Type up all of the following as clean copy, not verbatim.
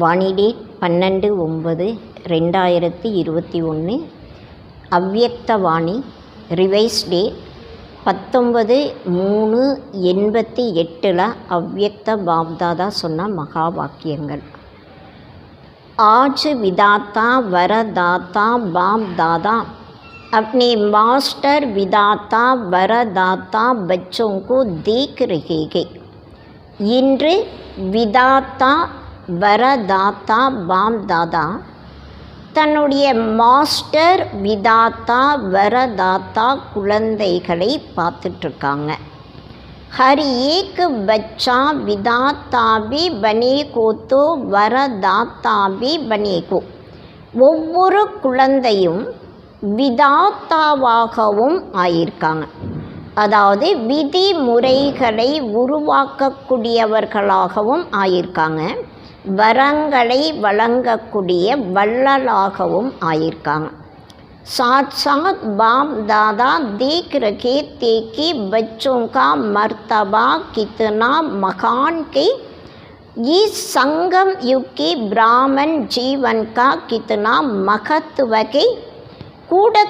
Vani date 12/9/2021. அவ்யக்த Vani revise date 19/3/88 அவ்யக்த பாப்தாதா சொன்ன மகா வாக்கியங்கள். आज विदाता वरदाता बाप दादा अपने मास्टर विदाता वरदाता बच्चों को देख रहे हैं. இன்று விதாத்தா வரதாத்தா பாப் தாதா தன்னுடைய மாஸ்டர் விதாத்தா வரதாத்தா குழந்தைகளை பார்த்துட்ருக்காங்க. हर एक बच्चा विदाता भी बने को तो वरदाता भी बने को. ஒவ்வொரு குழந்தையும் விதாத்தாவாகவும் ஆயிருக்காங்க. அதாவது விதிமுறைகளை உருவாக்கக்கூடியவர்களாகவும் ஆயிருக்காங்க. வரங்களை வழங்கக்கூடிய வள்ளலாகவும் ஆயிருக்காங்க. साथ साथ बाप दादा देख रहे थे कि बच्चों का मर्तबा कितना महान के इस संगम युग के ब्राह्मण जीवन का कितना महत्व के.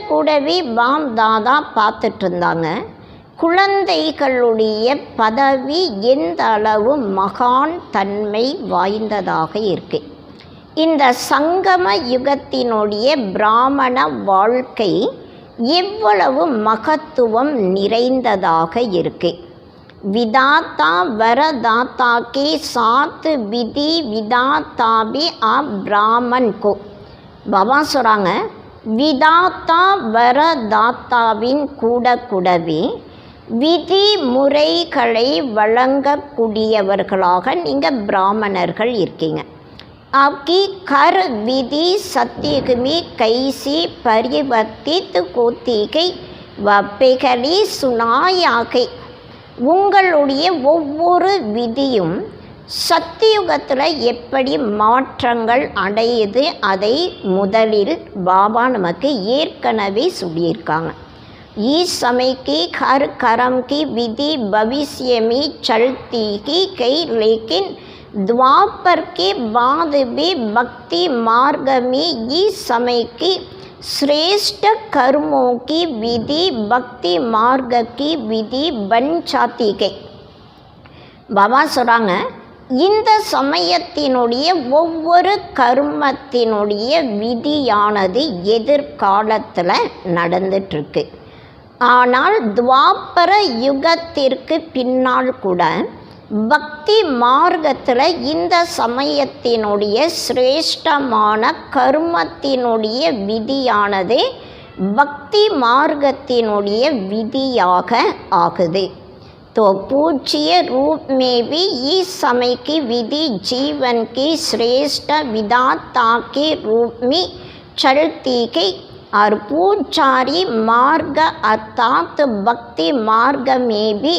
கூடவே பாப் தாதா பார்த்துட்டு இருந்தாங்க குழந்தைகளுடைய பதவி எந்த அளவு மகான் தன்மை வாய்ந்ததாக இருக்கு. இந்த சங்கம யுகத்தினுடைய பிராமண வாழ்க்கை எவ்வளவு மகத்துவம் நிறைந்ததாக இருக்கு. விதாத்தா வரதாத்தா கே சாத் விதி விதாத்தாபி பிராமன் கோ. பாபா சொல்கிறாங்க விதாத்தா வரதாத்தாவின் கூடவே விதிமுறைகளை வழங்கக்கூடியவர்களாக நீங்கள் பிராமணர்கள் இருக்கீங்க. आपकी कर विधि सत्युग में कैसी परिवर्तित होती गई वह पहले सुनाया गई. உங்களுடைய ஒவ்வொரு விதியும் சத்தியுகத்தில் எப்படி மாற்றங்கள் அடையுது அதை முதலில் பாபா நமக்கு ஏற்கனவே சொல்லியிருக்காங்க. इस समय की हर कर्म की विधि भविष्य में चलती ही गई लेकिन द्वापर के बाद भी भक्ति मार्ग में इस समय की श्रेष्ठ कर्मों की विधि भक्ति मार्ग की विधि बन जाती है. பாபா சொல்கிறாங்க இந்த சமயத்தினுடைய ஒவ்வொரு கர்மத்தினுடைய விதியானது எதிர்காலத்தில் நடந்துட்டுருக்கு. ஆனால் துவாபர யுகத்திற்கு பின்னால் கூட பக்தி மார்க்கத்தில் இந்த சமயத்தினுடைய சிரேஷ்டமான கர்மத்தினுடைய விதியானது பக்தி மார்க்கத்தினுடைய விதியாக ஆகுது. तो पूज्य रूप में भी इस समय की विधि जीवन की श्रेष्ठ विधाता के रूप में चलती गई और पूजारी मार्ग अर्थात भक्ति मार्ग में भी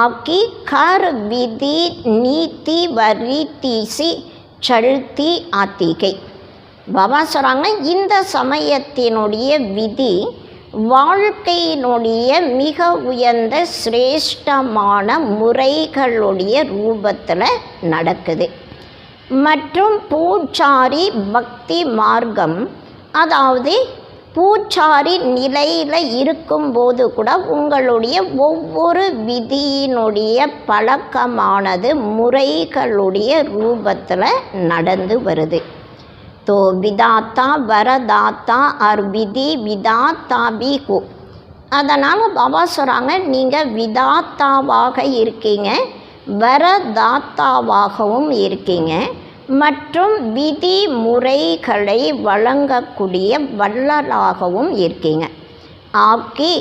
आपकी हर विधि नीति व रीति से चलती आती गई. பாபா சொல்கிறாங்க இந்த சமயத்தினுடைய விதி வாழ்க்கையினுடைய மிக உயர்ந்த சிரேஷ்டமான முறைகளுடைய ரூபத்தில் நடக்குது. மற்றும் பூஜாரி பக்தி மார்க்கம், அதாவது பூஜாரி நிலையில் இருக்கும்போது கூட உங்களுடைய ஒவ்வொரு விதியினுடைய பழக்கமானது முறைகளுடைய ரூபத்தில் நடந்து வருது. तो विदाता வரதாத்தா और विधि विदाता भी हो. அதனால் பாபா சொல்கிறாங்க நீங்கள் விதாத்தாவாக இருக்கீங்க, வரதாத்தாவாகவும் இருக்கீங்க, மற்றும் விதி முறைகளை வழங்கக்கூடிய வள்ளலாகவும் இருக்கீங்க. आपकी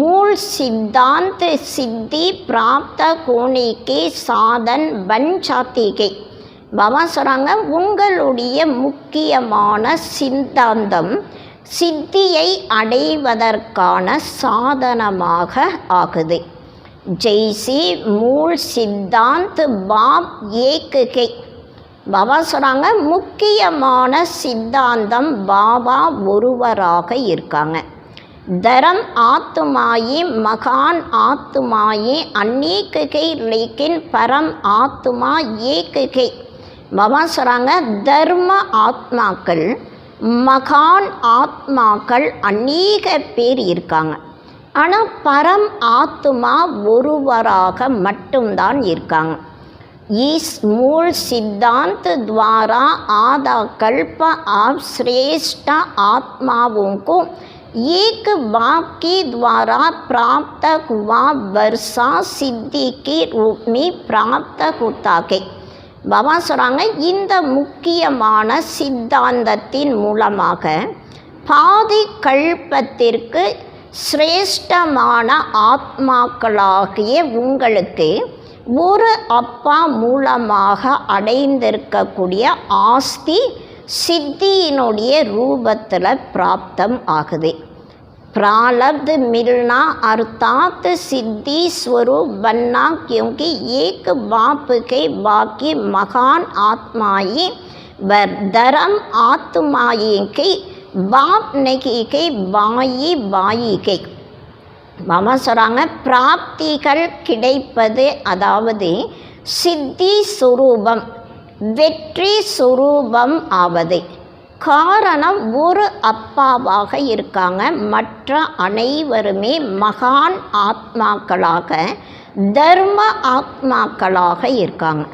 मूल सिद्धांत सिद्धि प्राप्त होने के साधन बन जाती है. பாபா சொல்கிறாங்க உங்களுடைய முக்கியமான சித்தாந்தம் சித்தியை அடைவதற்கான சாதனமாக ஆகுது. ஜெய்சி மூல் சித்தாந்த் பாப் ஏக்குகை. பாபா சொல்கிறாங்க முக்கியமான சித்தாந்தம் பாபா ஒருவராக இருக்காங்க. धर्म आत्माए महान आत्माए अनेक है लेकिन परम आत्मा एक है. பாபா சொல்கிறாங்க, தர்ம ஆத்மாக்கள், மகான் ஆத்மாக்கள் அநேக பேர் இருக்காங்க. ஆனால் பரம் ஆத்மா ஒருவராக மட்டும்தான் இருக்காங்க. इस मूल सिद्धांत द्वारा आधा कल्प आप श्रेष्ठ आत्माओं को एक बाप के द्वारा प्राप्त हुआ वर्षा सिद्धि के रूप में प्राप्त होता है. பாபா சொல்கிறாங்க, இந்த முக்கியமான சித்தாந்தத்தின் மூலமாக பாதி கல்பத்திற்கு சிரேஷ்டமான ஆத்மாக்களாகிய உங்களுக்கு ஒரு அப்பா மூலமாக அடைந்திருக்கக்கூடிய ஆஸ்தி சித்தியினுடைய ரூபத்தில் பிராப்தம் ஆகுது. प्रारब्ध मिलना अर्थात सिद्धि स्वरूप बनना, क्योंकि एक बाप के बाकी महान आत्माएं व धर्म आत्माएं के बाप नहीं के बाई बाई के. மாமா சொல்கிறாங்க, பிராப்திகள் கிடைப்பது, அதாவது சித்தி சுரூபம், வெற்றி சுரூபம் ஆவது காரணம் ஒரு அப்பாவாக இருக்காங்க. மற்ற அனைவருமே மகான் ஆத்மாக்களாக, தர்ம ஆத்மாக்களாக இருக்காங்க.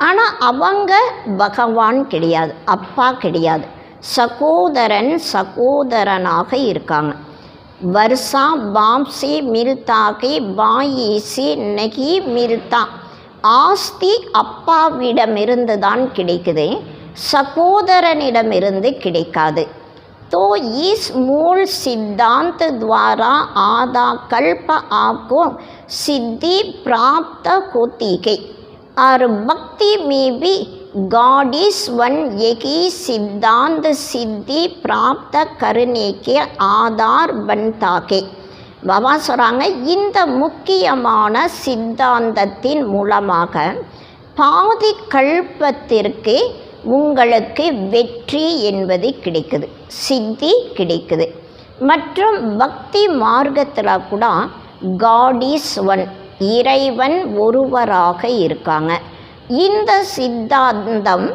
ஆனால் அவங்க பகவான் கிடையாது, அப்பா கிடையாது, சகோதரன் சகோதரனாக இருக்காங்க. वर्षा बाप से मिलता के बाई से नहीं मिलता. ஆஸ்தி அப்பாவிடமிருந்து தான் கிடைக்குது, சகோதரனிடமிருந்து கிடைக்காது. तो इस मूल सिद्धांत द्वारा आधा कल्प आपको सिद्धि प्राप्त होती है और भक्ति में भी गॉड इज वन एक ही सिद्धांत सिद्धि प्राप्त करने के आधार बनता है. பாபா சொல்கிறாங்க, இந்த முக்கியமான சித்தாந்தத்தின் மூலமாக பாதி கல்பத்திற்கு உங்களுக்கு வெற்றி என்பது கிடைக்குது, சித்தி கிடைக்குது. மற்றும் பக்தி மார்க்கத்தில் கூட காட் இஸ் ஒன், இறைவன் ஒருவராக இருக்காங்க. இந்த சித்தாந்தம்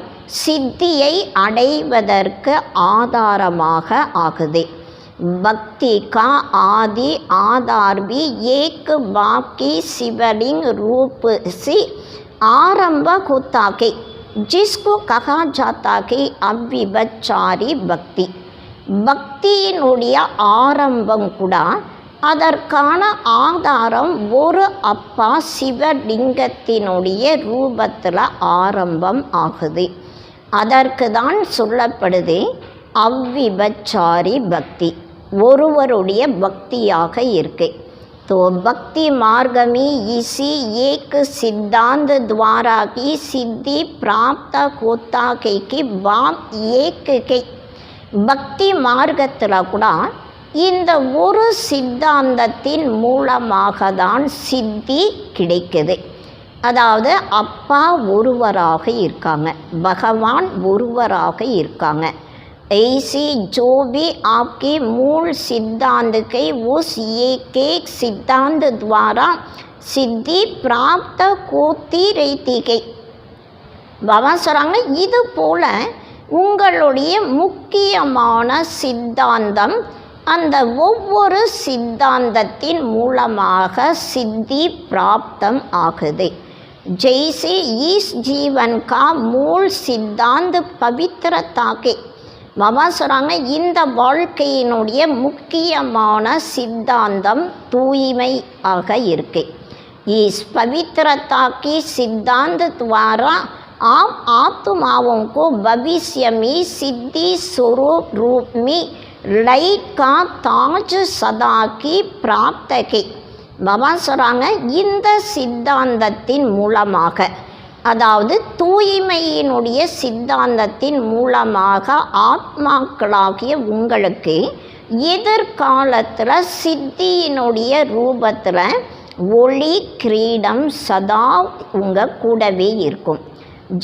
சித்தியை அடைவதற்கு ஆதாரமாக ஆகுது. भक्ति का आदि आधार भी एक बाप की शिवलिंग रूप से आरंभ होता है, जिसको कहा जाता है अव्यभिचारी भक्ति. பக்தியினுடைய ஆரம்பம் கூட அதற்கான ஆதாரம் ஒரு அப்பா சிவலிங்கத்தினுடைய ரூபத்தில் ஆரம்பம் ஆகுது. அதற்கு தான் சொல்லப்படுது அவ்விபச்சாரி பக்தி, ஒருவருடைய பக்தியாக இருக்கு. तो भक्ति मार्ग में इसी एक सिद्धांत द्वारा की सिद्धि प्राप्त होता है कि बाप एक है. பக்தி மார்க்கத்தில் கூட இந்த ஒரு சித்தாந்தத்தின் மூலமாக தான் சித்தி கிடைக்குது. அதாவது அப்பா ஒருவராக இருக்காங்க, பகவான் ஒருவராக இருக்காங்க. ऐसी जो भी आपके मूल सिद्धांत के उस एक एक सिद्धांत द्वारा सिद्धि प्राप्त होती रहती है. பாபா சொல்கிறாங்க, இது போல் உங்களுடைய முக்கியமான சித்தாந்தம் அந்த ஒவ்வொரு சித்தாந்தத்தின் மூலமாக சித்தி பிராப்தம் ஆகுது. जैसे इस जीवन का मूल सिद्धांत पवित्रता के. பாபா சொல்கிறாங்க, இந்த வாழ்க்கையினுடைய முக்கியமான சித்தாந்தம் தூய்மை ஆக இருக்கு. इस पवित्रता की सिद्धांत द्वारा आप आत्माओं को भविष्य में सिद्धि स्वरूप रूप में लाइट का ताज सदा की प्राप्त है. பாபா சொல்கிறாங்க, இந்த சித்தாந்தத்தின் மூலமாக, அதாவது தூய்மையினுடைய சித்தாந்தத்தின் மூலமாக ஆத்மாக்களாகிய உங்களுக்கு எதிர்காலத்தில் சித்தியினுடைய ரூபத்தில் ஒளி கிரீடம் சதா உங்கள் கூடவே இருக்கும்.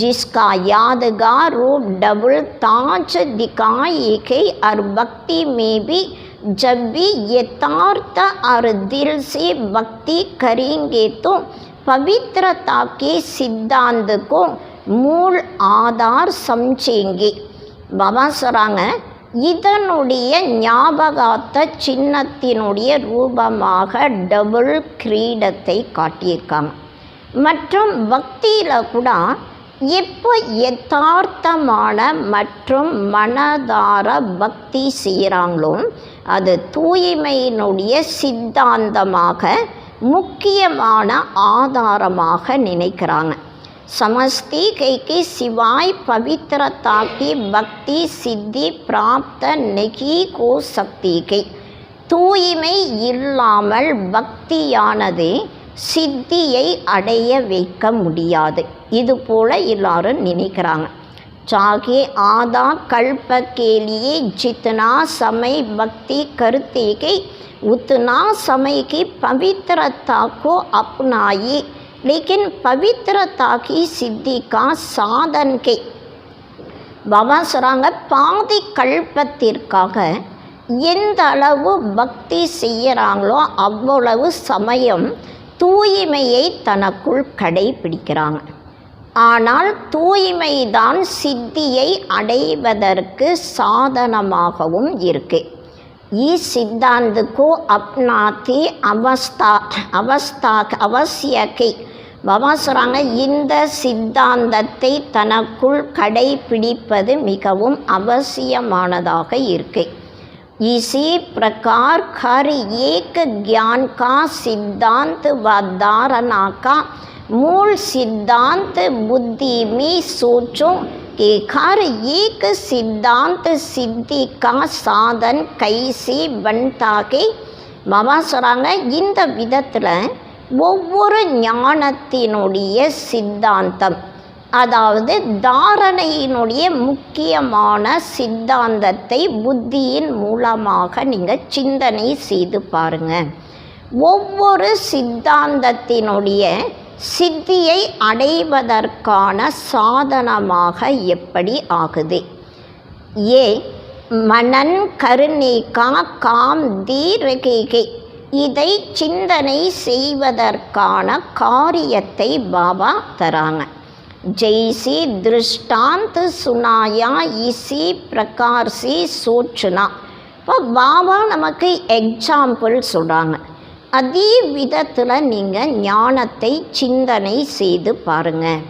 जिसका यादगार रूप डबल ताज दिखाई है और भक्ति में भी जब भी यथार्थ और दिल से भक्ति करेंगे तो पवित्रता के सिद्धांत को மூல் ஆதார் சம்சேங்கி. பாபா சொல்கிறாங்க, இதனுடைய ஞாபகார்த்த சின்னத்தினுடைய ரூபமாக டபுள் கிரீடத்தை காட்டியிருக்காங்க. மற்றும் பக்தியில் கூட எப்போ யதார்த்தமான மற்றும் மனதார பக்தி செய்கிறாங்களோ அது தூய்மையினுடைய சித்தாந்தமாக முக்கியமான ஆதாரமாக நினைக்கிறாங்க. समझती कि सिवाय पवित्रता की भक्ति सिद्धि प्राप्त नहीं हो सकती कि தூய்மை இல்லாமல் பக்தியானது சித்தியை அடைய வைக்க முடியாது. இது போல எல்லாரும் நினைக்கிறாங்க. चाहे आधा कल्प के लिए जितना समय भक्ति करते कि उतना समय की पवित्रता को अपनाइए, लेकिन पवित्रता की सिद्धि का साधन के பாபா சொல்கிறாங்க, பாதி கல்பத்திற்காக எந்த அளவு பக்தி செய்கிறாங்களோ அவ்வளவு சமயம் தூய்மையை தனக்குள் கடைபிடிக்கிறாங்க. ஆனால் தூய்மைதான் சித்தியை அடைவதற்கு சாதனமாகவும் இருக்கு. इस सिद्धांत को अपनाते அவசியக்கை பாபா சொல்கிறாங்க, இந்த சித்தாந்தத்தை தனக்குள் கடைபிடிப்பது மிகவும் அவசியமானதாக இருக்கு. इसी प्रकार हर एक ज्ञान का सिद्धांत व धारणा का मूल सिद्धांत बुद्धि में सोचो कि हर एक सिद्धांत सिद्धि का साधन कैसे बनता के பாபா சொல்கிறாங்க, இந்த விதத்தில் ஒவ்வொரு ஞானத்தினுடைய சித்தாந்தம், அதாவது தாரணையினுடைய முக்கியமான சித்தாந்தத்தை புத்தியின் மூலமாக நீங்கள் சிந்தனை செய்து பாருங்கள். ஒவ்வொரு சித்தாந்தத்தினுடைய சித்தியை அடைவதற்கான சாதனமாக எப்படி ஆகுது? ஏ மனன் கருணேகா காம் தீரகேகே, இதை சிந்தனை செய்வதற்கான காரியத்தை பாபா தராங்க. जैसे दृष्टांत सुनाया इसी प्रकार से सोचना. இப்போ பாபா நமக்கு எக்ஸாம்பிள் சொல்கிறாங்க. அதே விதத்தில் நீங்கள் ஞானத்தை சிந்தனை செய்து பாருங்கள்.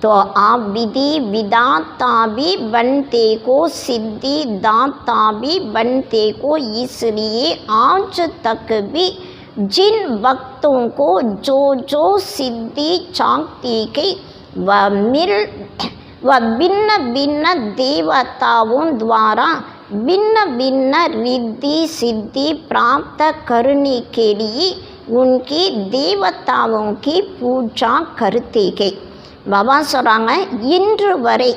तो आप विधि विदाता भी बनते को सिद्धि दाता भी बनते को, इसलिए आज तक भी जिन भक्तों को जो जो सिद्धि चाहती के व भिन्न भिन्न देवताओं द्वारा भिन्न भिन्न रिद्धि सिद्धि प्राप्त करने के लिए उनकी देवताओं की पूजा करते हैं. பாபா சொல்கிறாங்க, இன்று வரை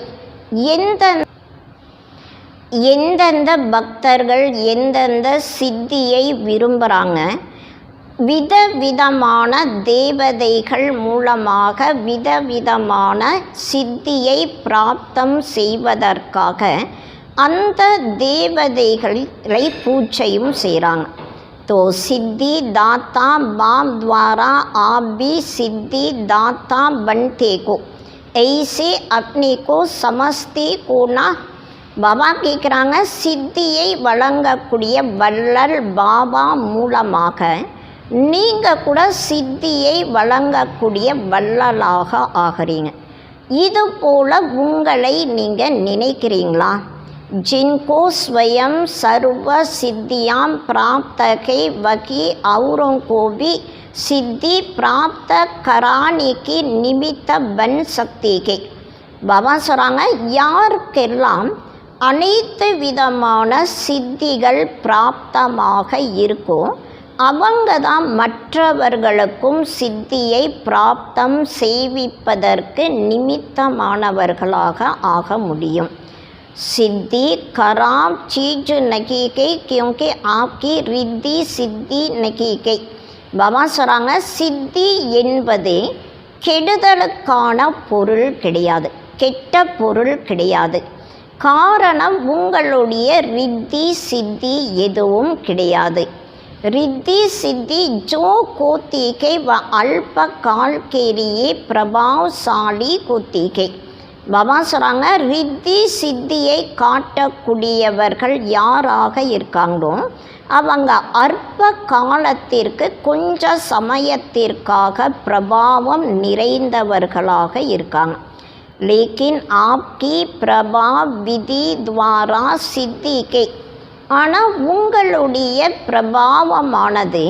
எந்தெந்த பக்தர்கள் எந்தெந்த சித்தியை விரும்புகிறாங்க, விதவிதமான தேவதைகள் மூலமாக விதவிதமான சித்தியை பிராப்தம் செய்வதற்காக அந்த தேவதைகளை பூஜையும் செய்கிறாங்க. तो सिद्धि दाता बाप द्वारा आप भी सिद्धि दाता बनते को, ऐसे अपने को समझते को ना. பாபா கேட்குறாங்க, சித்தியை வழங்கக்கூடிய வள்ளல் பாபா மூலமாக நீங்கள் கூட சித்தியை வழங்கக்கூடிய வள்ளலாக ஆகிறீங்க. இது போல் உங்களை நீங்கள் நினைக்கிறீங்களா? जिनको स्वयं सर्व सिद्धियाँ प्राप्त है वही औरों को भी सिद्धि प्राप्त कराने की निमित्त बन सकती है. பாபா சொல்கிறாங்க, யாருக்கெல்லாம் அனைத்து விதமான சித்திகள் பிராப்தமாக இருக்கோ அவங்க தான் மற்றவர்களுக்கும் சித்தியை பிராப்தம் செய்விப்பதற்கு நிமித்தமானவர்களாக ஆக முடியும். सिद्धि खराब चीज नहीं गई क्योंकि आपकी रिद्धि सिद्धि नहीं गई. பாபா சொல்கிறாங்க, சித்தி என்பது கெடுதலுக்கான பொருள் கிடையாது, கெட்ட பொருள் கிடையாது. காரணம் உங்களுடைய ரித்தி சித்தி எதுவும் கிடையாது. रिद्धि सिद्धि जो होती है वह अल्प काल के लिए प्रभावशाली होती है. பாபா சொல்கிறாங்க, ரித்தி சித்தியை காட்டக்கூடியவர்கள் யாராக இருக்காங்களோ அவங்க அற்ப காலத்திற்கு கொஞ்ச சமயத்திற்காக பிரபாவம் நிறைந்தவர்களாக இருக்காங்க. லேக்கின் ஆப்கி பிரபா விதி துவாரா சித்திகை, ஆனால் உங்களுடைய பிரபாவமானது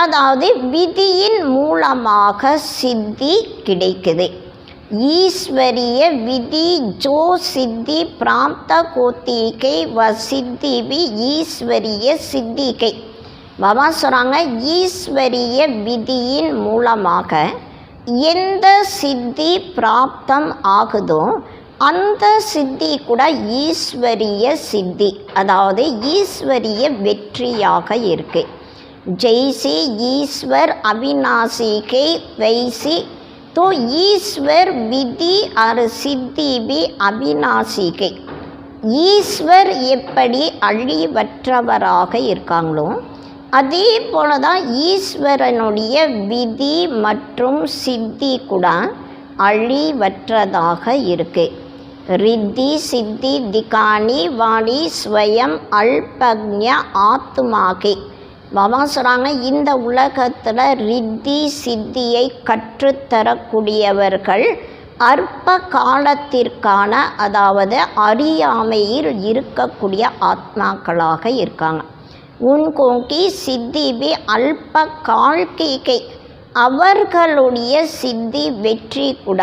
அதாவது விதியின் மூலமாக சித்தி கிடைக்குது. ஈஸ்வரிய விதி ஜோ சித்தி பிராப்த கோத்திகை வ சித்தி பி ஈஸ்வரிய சித்திகை. பாபா சொல்கிறாங்க, ஈஸ்வரிய விதியின் மூலமாக எந்த சித்தி பிராப்தம் ஆகுதோ அந்த சித்தி கூட ஈஸ்வரிய சித்தி, அதாவது ஈஸ்வரிய வெற்றியாக இருக்கு. ஜெய்சி ஈஸ்வர் அவிநாசி கே வைசி, तो ईश्वर विधि और सिद्धि भी अविनाशी के. ஈஸ்வர் எப்படி அழிவற்றவராக இருக்காங்களோ அதே போல தான் ஈஸ்வரனுடைய விதி மற்றும் சித்தி கூட அழிவற்றதாக இருக்கு. ரித்தி சித்தி திகானி வாணி ஸ்வயம் அல்பக்ஞ ஆத்மாகே. பாபா சொல்கிறாங்க, இந்த உலகத்தில் ரித்தி சித்தியை கற்றுத்தரக்கூடியவர்கள் அற்ப காலத்திற்கான அதாவது அறியாமையில் இருக்கக்கூடிய ஆத்மாக்களாக இருக்காங்க. உன்கோங்கி சித்தி பி அல்ப கால்கை, அவர்களுடைய சித்தி வெற்றி கூட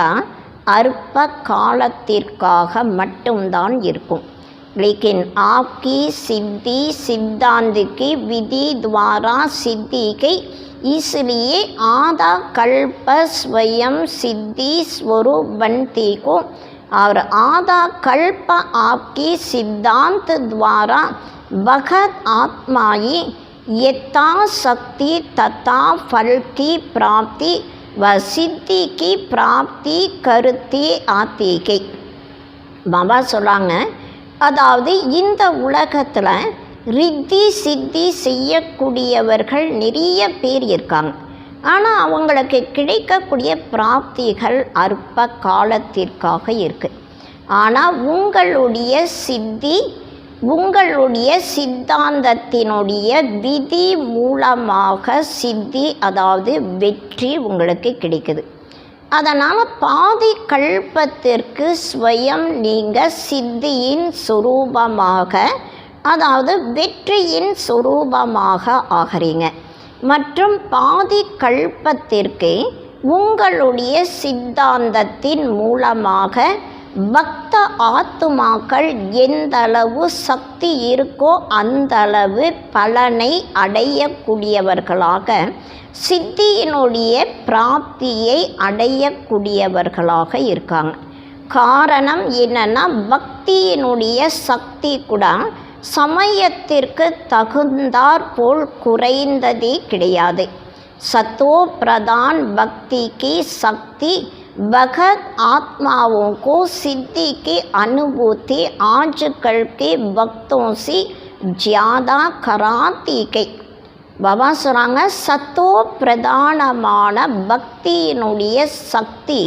அற்ப காலத்திற்காக மட்டும்தான் இருக்கும். लेकिन आपकी सिद्धि सिद्धांत की विधि द्वारा सिद्धि की, इसलिए आधा कल्प स्वयं सिद्धि स्वरूप बनती को और आधा कल्प आपकी सिद्धांत द्वारा भगत आत्माई यथा शक्ति तथा फल की प्राप्ति व सिद्धि की प्राप्ति करती आती है. बाबा சொல்கிறாங்க, அதாவது இந்த உலகத்தில் ரித்தி சித்தி செய்யக்கூடியவர்கள் நிறைய பேர் இருக்காங்க. ஆனால் அவங்களுக்கு கிடைக்கக்கூடிய பிராப்திகள் அற்ப காலத்திற்காக இருக்குது. ஆனால் உங்களுடைய சித்தி உங்களுடைய சித்தாந்தத்தினுடைய விதி மூலமாக சித்தி அதாவது வெற்றி உங்களுக்கு கிடைக்குது. அதனால் பாதி கல்பத்திற்கு ஸ்வயம் நீங்கள் சித்தியின் சுரூபமாக அதாவது வெற்றியின் சுரூபமாக ஆகிறீங்க. மற்றும் பாதி கல்பத்திற்கு உங்களுடைய சித்தாந்தத்தின் மூலமாக பக்த ஆத்துமாக்கள் எந்தளவு சக்தி இருக்கோ அந்தளவு பலனை அடையக்கூடியவர்களாக சித்தியினுடைய பிராப்தியை அடையக்கூடியவர்களாக இருக்காங்க. காரணம் என்னன்னா, பக்தியினுடைய சக்தி கூட சமயத்திற்கு தகுந்தாற்போல் குறைந்ததே கிடையாது. சத்தோ பிரதான் பக்தி की शक्ति भगत आत्माओं को सिद्धि की अनुभूति आजकल के भक्तों से ज़्यादा कराती है. பாபா சொல்கிறாங்க, சத்தோ பிரதானமான பக்தியினுடைய சக்தி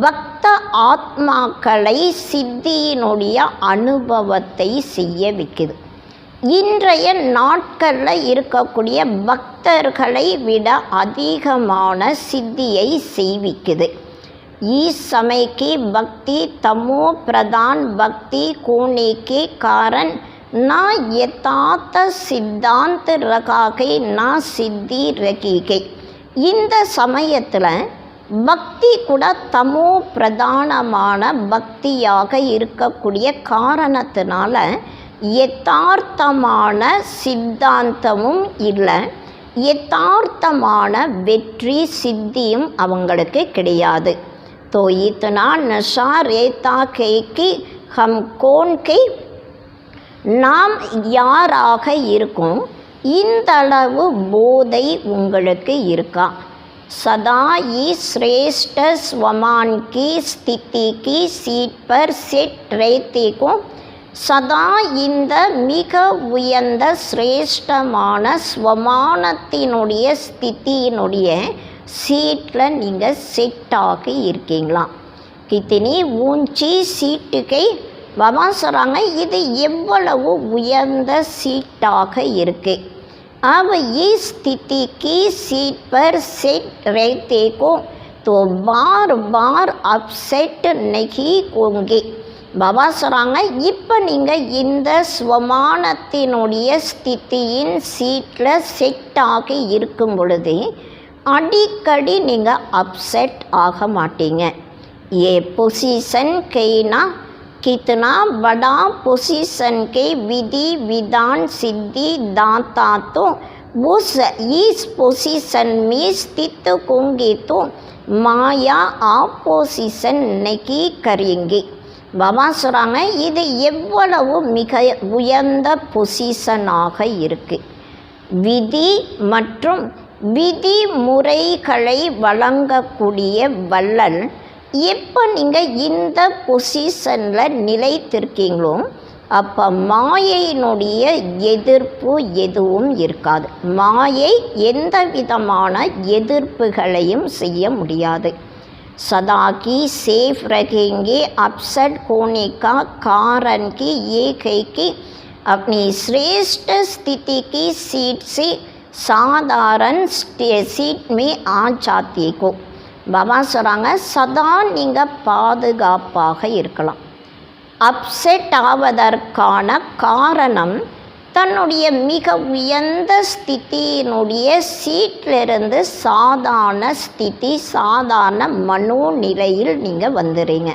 பக்த ஆத்மாக்களை சித்தியினுடைய அனுபவத்தை செய்ய வைக்குது. இன்றைய நாட்களில் இருக்கக்கூடிய பக்தர்களை விட அதிகமான சித்தியை செய்விக்குது. इस समय की भक्ति तमो प्रधान भक्ति होने के कारण ना यथार्थ सिद्धांत रखा गई ना सिद्धि रखी गई. இந்த சமயத்தில் பக்தி கூட தமோ பிரதானமான பக்தியாக இருக்கக்கூடிய காரணத்தினால யதார்த்தமான சித்தாந்தமும் இல்லை, யதார்த்தமான வெற்றி சித்தியும் அவங்களுக்கு கிடையாது. तो इतना नशा रहता है कि हम कौन के நாம் யாராக இருக்கும் இந்த அளவு போதை உங்களுக்கு இருக்கா? सदा ही श्रेष्ठ स्वमान की स्थिति की सीट पर सेट रहते को சதா இந்த மிக உயர்ந்த சிரேஷ்டமான ஸ்வமானத்தினுடைய ஸ்திதியினுடைய சீட்டில் நீங்கள் செட்டாகி இருக்கீங்களா? கித்தினி ஊஞ்சி சீட்டுக்கை பாபா சொல்கிறாங்க இது எவ்வளவு உயர்ந்த சீட்டாக இருக்குது. अब इस स्थिति की सीट पर सेट रहते को तो बार बार अपसेट नहीं होंगे. பாபா சொல்கிறாங்க இப்போ நீங்கள் இந்த ஸ்வமானத்தினுடைய ஸ்திதியின் சீட்டில் செட் ஆகி இருக்கும் பொழுது அடிக்கடி நீங்கள் அப்செட் ஆக மாட்டீங்க. ये पोजीशन कहना कितना बड़ा पोजीशन के विधि विधान सिद्धि दाता तो उस इस पोजीशन में स्थित होंगे तो माया आपोजिशन नहीं करेंगे. பாபா சொல்கிறாங்க இது எவ்வளவு மிக உயர்ந்த பொசிஷனாக இருக்குது. விதி மற்றும் விதிமுறைகளை வழங்கக்கூடிய வள்ளல் எப்போ நீங்கள் இந்த பொசிஷனில் நிலைத்திருக்கீங்களோ அப்போ மாயையினுடைய எதிர்ப்பு எதுவும் இருக்காது. மாயை எந்த விதமான எதிர்ப்புகளையும் செய்ய முடியாது. सदा की सेफ रखेंगे. अपसेट होने का कारण की ये है कि अपनी श्रेष्ठ स्थिति की सीट से साधारण सीट में आ जाती को. பாபா சொல்கிறாங்க சதா நீங்கள் பாதுகாப்பாக இருக்கலாம். அப்செட் ஆவதற்கான காரணம் தன்னுடைய மிக உயர்ந்த ஸ்திதியினுடைய சீட்டிலிருந்து சாதாரண ஸ்திதி சாதாரண மனோநிலையில் நீங்கள் வந்துடுறீங்க.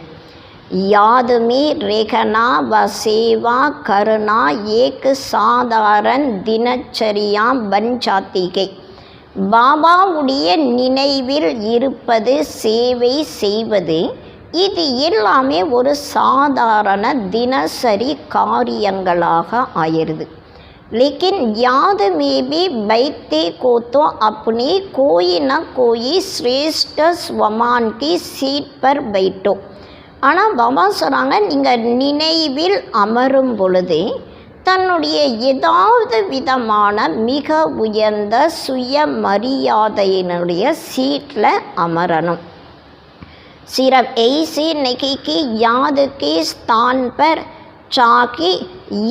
யாதுமே ரேகனா வசேவா கருணா ஏக் சாதாரண தினச்சரியா பன் ஜாத்திகை. பாபாவுடைய நினைவில் இருப்பது சேவை செய்வது இது எல்லாமே ஒரு சாதாரண தினசரி காரியங்களாக ஆயிடுது. लेकिन याद में भी बैठते को तो अपनी कोई न कोई श्रेष्ठ स्वमान की सीट पर बैठो. ஆனால் பாபா சொல்கிறாங்க நீங்கள் நினைவில் அமரும் பொழுது தன்னுடைய ஏதாவது விதமான மிக உயர்ந்த சுயமரியாதையினுடைய சீட்டில் அமரணும். सिर्फ ऐसे नहीं कि याद के स्थान पर चाकी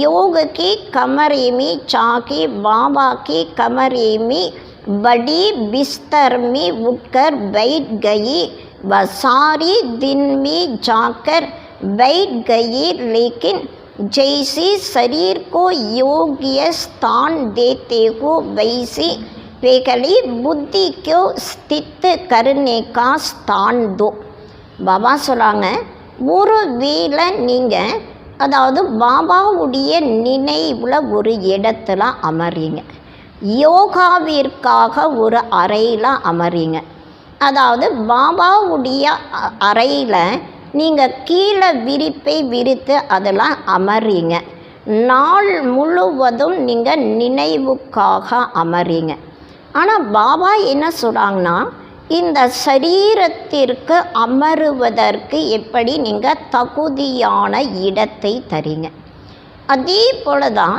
योग के कमरे में चाकी बाबा के कमरे में बड़ी बिस्तर में उठकर बैठ गई व सारी दिन में जाकर बैठ गई. लेकिन जैसे शरीर को योग्य स्थान देते हो वैसे वेकली बुद्धि को स्थित करने का स्थान दो. பாபா சொல்கிறாங்க ஒரு வேளை நீங்கள் அதாவது பாபாவுடைய நினைவில் ஒரு இடத்துல அமர்றீங்க, யோகாவிற்காக ஒரு அறையில் அமர்றீங்க. அதாவது பாபாவுடைய அறையில் நீங்கள் கீழே விரிப்பை விரித்து அதெல்லாம் அமர்றீங்க. நாள் முழுவதும் நீங்கள் நினைவுக்காக அமர்றீங்க. ஆனால் பாபா என்ன சொல்கிறாங்கன்னா இந்த சரீரத்திற்கு அமருவதற்கு எப்படி நீங்கள் தகுதியான இடத்தை தரீங்க. அதே போல தான்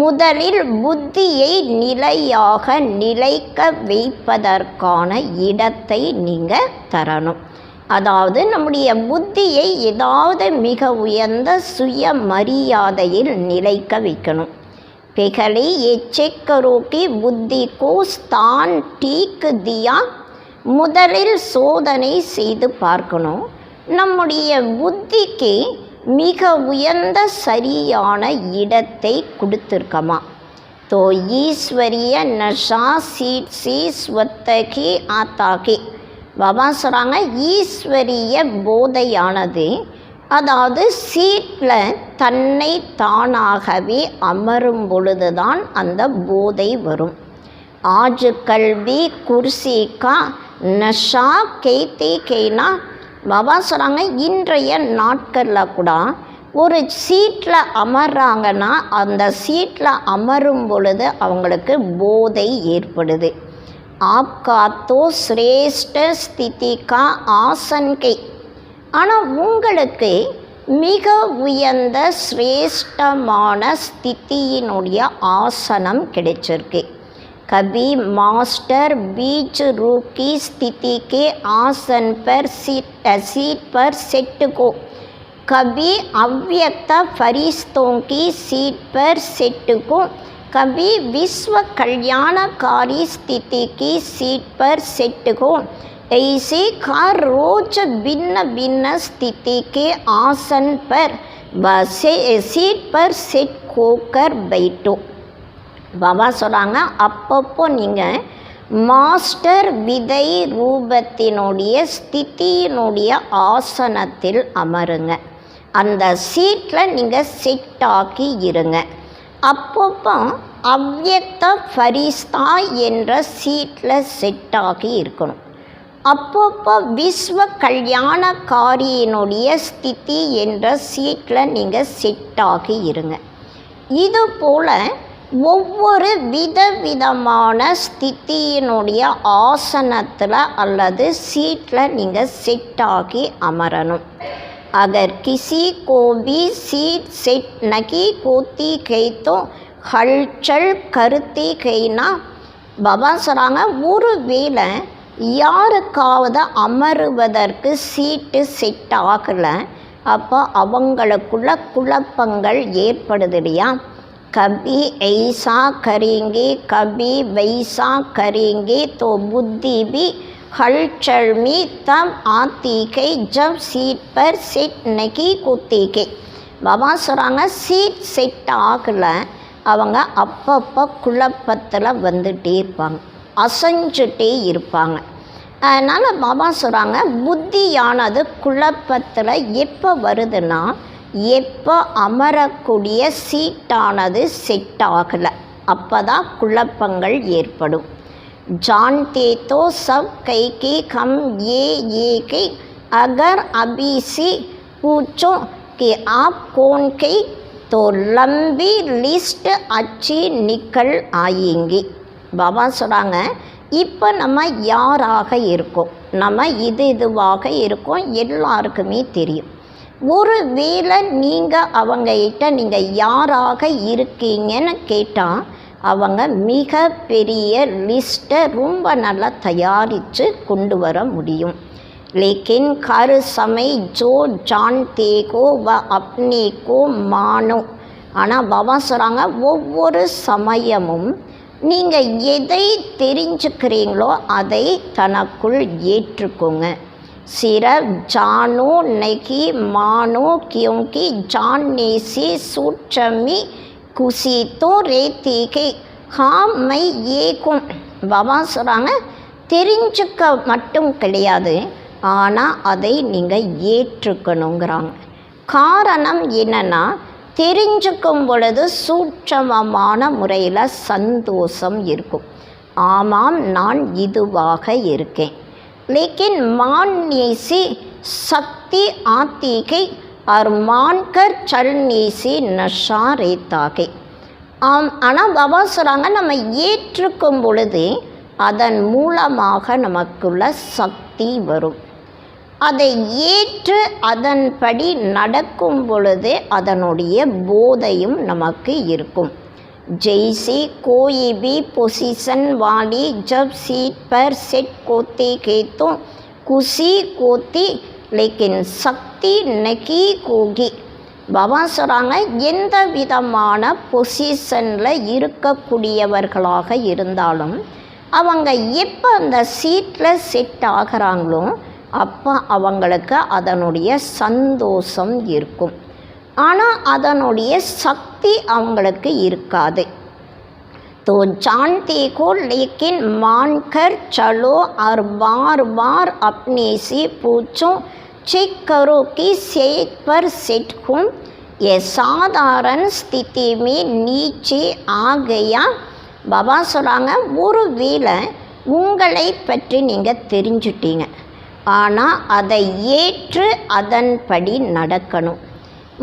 முதலில் புத்தியை நிலையாக நிலைக்க வைப்பதற்கான இடத்தை நீங்கள் தரணும். அதாவது நம்முடைய புத்தியை ஏதாவது மிக உயர்ந்த சுயமரியாதையில் நிலைக்க வைக்கணும். பிகலை எச்செக்கரோக்கி புத்தி கோ ஸ்தான் டீக் தியா. முதலில் சோதனை செய்து பார்க்கணும், நம்முடைய புத்திக்கு மிக உயர்ந்த சரியான இடத்தை கொடுத்துருக்கமா. तो ईश्वरीय नशा सीट से स्वतः आता के. பாபா சொல்கிறாங்க ஈஸ்வரிய போதையானது அதாவது சீட்டில் தன்னை தானாகவே அமரும் பொழுது தான் அந்த போதை வரும். ஆஜ் கல்வி குர்சி கா நஷா கேத்தே கேனா. பாபா சொல்கிறாங்க இன்றைய நாட்களில் கூட ஒரு சீட்டில் அமர்றாங்கன்னா அந்த சீட்டில் அமரும் பொழுது அவங்களுக்கு போதை ஏற்படுது. ஆப்கா தோ சிரேஷ்ட ஸ்திதி கா ஆசன் கை. ஆனால் உங்களுக்கு மிக உயர்ந்த சிரேஷ்டமான ஸ்திதியினுடைய ஆசனம் கிடைச்சிருக்கு. कभी मास्टर बीच रूप की स्थिति के आसन पर सीट पर सेट को, कभी अव्यक्त फरिश्तों की सीट पर सेट को, कभी विश्व कल्याणकारी स्थिति की सीट पर सेट को, ऐसे हर रोज भिन्न भिन्न स्थिति के आसन पर सीट पर सेट होकर बैठो. பாபா சொல்கிறாங்க, அப்பப்போ நீங்கள் மாஸ்டர் விதை ரூபத்தினுடைய ஸ்திதியினுடைய ஆசனத்தில் அமருங்க. அந்த சீட்டில் நீங்கள் செட் ஆகி இருங்க. அப்பப்போ அவ்யக்த ஃபரிஸ்தா என்ற சீட்டில் செட் ஆகி இருக்கணும். அப்பப்போ விஸ்வ கல்யாணக்காரியினுடைய ஸ்திதி என்ற சீட்டில் நீங்கள் செட் ஆகி இருங்க. இதுபோல் ஒவ்வொரு விதவிதமான ஸ்திதியினுடைய ஆசனத்தில் அல்லது சீட்டில் நீங்கள் செட் ஆகி அமரணும். अगर किसी को भी सीट सेट नहीं होती है तो हलचल करती है ना. பாபா சொல்கிறாங்க, ஒரு வேளை யாருக்காவது அமருவதற்கு சீட்டு செட் ஆகலை, அப்போ அவங்களுக்குள்ள குழப்பங்கள் ஏற்படுது இல்லையா. कभी ऐसा करेंगे कभी वैसा करेंगे तो बुद्धि भी हलचल में तब आती है जब सीट पर सेट नहीं होती है. பாபா சொல்கிறாங்க, சீட் செட் ஆகலை, அவங்க அப்பப்போ குழப்பத்தில் வந்துகிட்டே இருப்பாங்க, அசைஞ்சிட்டே இருப்பாங்க. அதனால் பாபா சொல்கிறாங்க, புத்தியானது குழப்பத்தில் எப்போ வருதுன்னா, எப்போ அமரக்கூடிய சீட்டானது செட் ஆகலை, அப்போ தான் குழப்பங்கள் ஏற்படும். जानते तो सब कई के हम ये के अगर अभी से पूछो कि आप कौन के तो लंबी लिस्ट अच्छी निकल आएंगी. பாபா சொல்கிறாங்க, இப்போ நம்ம யாராக இருக்கோம், நம்ம இதுவாக இருக்கோம், எல்லாருக்குமே தெரியும். ஒரு வேளை நீங்கள் அவங்ககிட்ட நீங்கள் யாராக இருக்கீங்கன்னு கேட்டால் அவங்க மிக பெரிய லிஸ்ட்டை ரொம்ப நல்லா தயாரித்து கொண்டு வர முடியும். लेकिन हर समय जो जानते को व अपने को मानो. ஆனால் பாபா சொல்கிறாங்க, ஒவ்வொரு சமயமும் நீங்கள் எதை தெரிஞ்சுக்கிறீங்களோ அதை தனக்குள் ஏற்றுக்கோங்க. सिर्फ जानो नहीं मानो क्योंकि जानने से सूक्ष्म खुशी तो रहती है. हाँ मैं ஏக்கும். பாபா சொல்கிறாங்க, தெரிஞ்சுக்க மட்டும் கிடையாது, ஆனால் அதை நீங்கள் ஏற்றுக்கணுங்கிறாங்க. காரணம் என்னென்னா, தெரிஞ்சுக்கும் பொழுது சூட்சமமான முறையில் சந்தோஷம் இருக்கும். ஆமாம், நான் இதுவாக இருக்கேன். लेकिन मानने से शक्ति आती है और मानकर चलने से नशा रहता है. ஆனால் பாபா சொல்கிறாங்க, நம்ம ஏற்றுக்கும் பொழுது அதன் மூலமாக நமக்குள்ள சக்தி வரும். அதை ஏற்று அதன்படி நடக்கும் பொழுது அதனுடைய போதையும் நமக்கு இருக்கும். जैसे कोई भी पोजीशन वाली जब सीट पर सेट होती है तो खुशी होती, लेकिन शक्ति नहीं होगी. பாபா சொல்கிறாங்க, எந்த விதமான பொசிஷனில் இருக்கக்கூடியவர்களாக இருந்தாலும் அவங்க எப்போ அந்த சீட்டில் செட் ஆகிறாங்களோ அப்போ அவங்களுக்கு அதனுடைய சந்தோஷம் இருக்கும். ஆனால் அதனுடைய சக்தி அவங்களுக்கு இருக்காது. तो जानते को लेकिन मानकर चलो और बार बार अपने से पूछो, चेक करो कि सेट पर सेट हूँ. ये साधारण स्थिति में नीचे आ गया. பாபா சொல்கிறாங்க, ஒரு வேளை உங்களை பற்றி நீங்கள் தெரிஞ்சுட்டீங்க, ஆனால் அதை ஏற்று அதன்படி நடக்கணும்.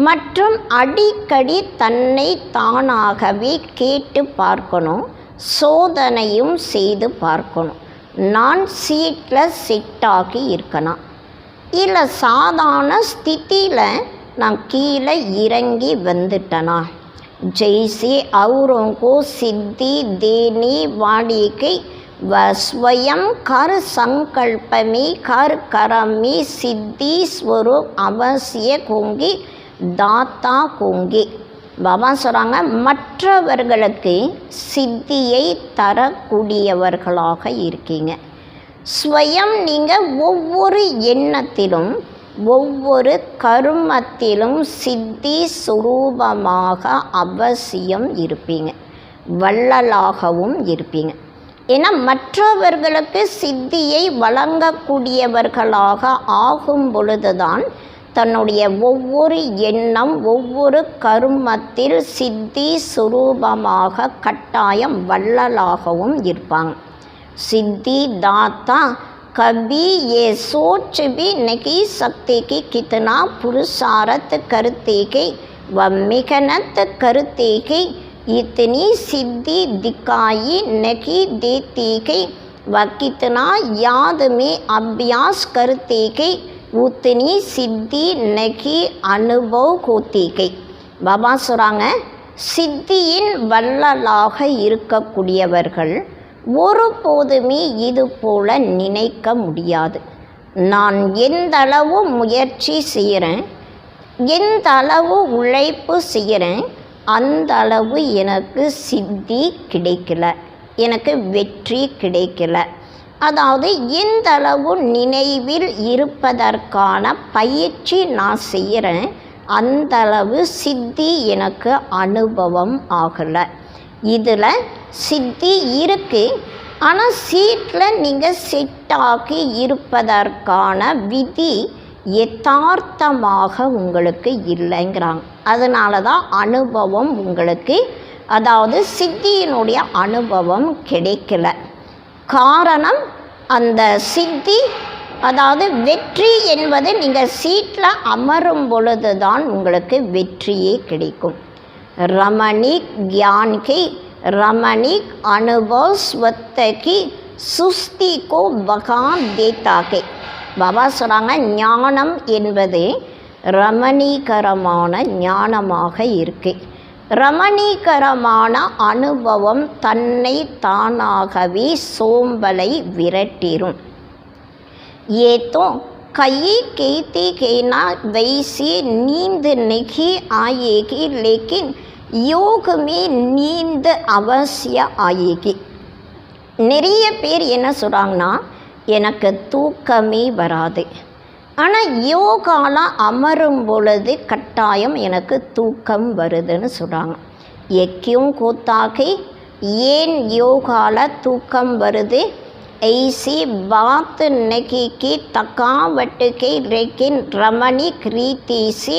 மற்றும் அடிக்கடி தன்னை தானாகவே கேட்டு பார்க்கணும், சோதனையும் செய்து பார்க்கணும். நான் சீட்டில் செட் ஆகி இருக்கணும், இல்லை சாதாரண ஸ்திதியில் நான் கீழே இறங்கி வந்துட்டேனா, जैसे औरों को सिद्धि देने वाले के व स्वयं कर संकल्प में कर कर्म में सिद्धि स्वरूप अवश्य होंगे दाता होंगे. பாபா சொல்கிறாங்க, மற்றவர்களுக்கு சித்தியை தரக்கூடியவர்களாக இருக்கீங்க. ஸ்வயம் நீங்கள் ஒவ்வொரு எண்ணத்திலும் ஒவ்வொரு கர்மத்திலும் சித்தி சுரூபமாக அவசியம் இருப்பீங்க, வள்ளலாகவும் இருப்பீங்க. ஏன்னா மற்றவர்களுக்கு சித்தியை வழங்கக்கூடியவர்களாக ஆகும் பொழுதுதான் தன்னுடைய ஒவ்வொரு எண்ணம் ஒவ்வொரு கர்மத்தில் சித்தி சுரூபமாக கட்டாயம் வள்ளலாகவும் இருப்பாங்க. सिद्धि दाता कभी ये सोच भी नहीं सकते कि कितना पुरुषार्थ करते कि व मेहनत करते कि इतनी सिद्धि दिखाई नहीं देती कि व कितना याद में अभ्यास करते कि उतनी सिद्धि नहीं अनुभव होती कि. பாபா சொல்கிறாங்க, சித்தியின் வள்ளலாக இருக்கக்கூடியவர்கள் ஒருபோதுமே இது போல நினைக்க முடியாது. நான் எந்த அளவு முயற்சி செய்கிறேன், எந்த அளவு உழைப்பு செய்கிறேன், அந்த அளவு எனக்கு சித்தி கிடைக்கல, எனக்கு வெற்றி கிடைக்கல. அதாவது எந்த அளவு நினைவில் இருப்பதற்கான பயிற்சி நான் செய்கிறேன், அந்த அளவு சித்தி எனக்கு அனுபவம் ஆகலை. இதில் சித்தி இருக்குது, ஆனால் சீட்டில் நீங்கள் செட்டாகி இருப்பதற்கான விதி யதார்த்தமாக உங்களுக்கு இல்லைங்கிறாங்க. அதனால தான் அனுபவம் உங்களுக்கு, அதாவது சித்தியினுடைய அனுபவம் கிடைக்கல. காரணம் அந்த சித்தி, அதாவது வெற்றி என்பது நீங்கள் சீட்டில் அமரும் பொழுது தான் உங்களுக்கு வெற்றியே கிடைக்கும். रमणीक ज्ञान के रमणीक अनुभव स्वत की सुस्ती को बका देता के. பாபா சொல்கிறாங்க, ஞானம் என்பது ரமணீகரமான ஞானமாக இருக்கு. ரமணீகரமான அனுபவம் தன்னை தானாகவே சோம்பலை விரட்டிரும். ஏதோ कई कहती कहना वैसे नींद नहीं आएगी, लेकिन योग में नींद अवश्य आएगी. நிறைய பேர் என்ன சொல்கிறாங்கன்னா, எனக்கு தூக்கமே வராது, ஆனால் யோகாவில் அமரும் பொழுது கட்டாயம் எனக்கு தூக்கம் வருதுன்னு சொல்கிறாங்க. எக்கியும் கூத்தாக்கி ஏன் யோகாவில் தூக்கம் வருது? ऐसी बात नहीं कि थकावट के, लेकिन रमणीक रीति से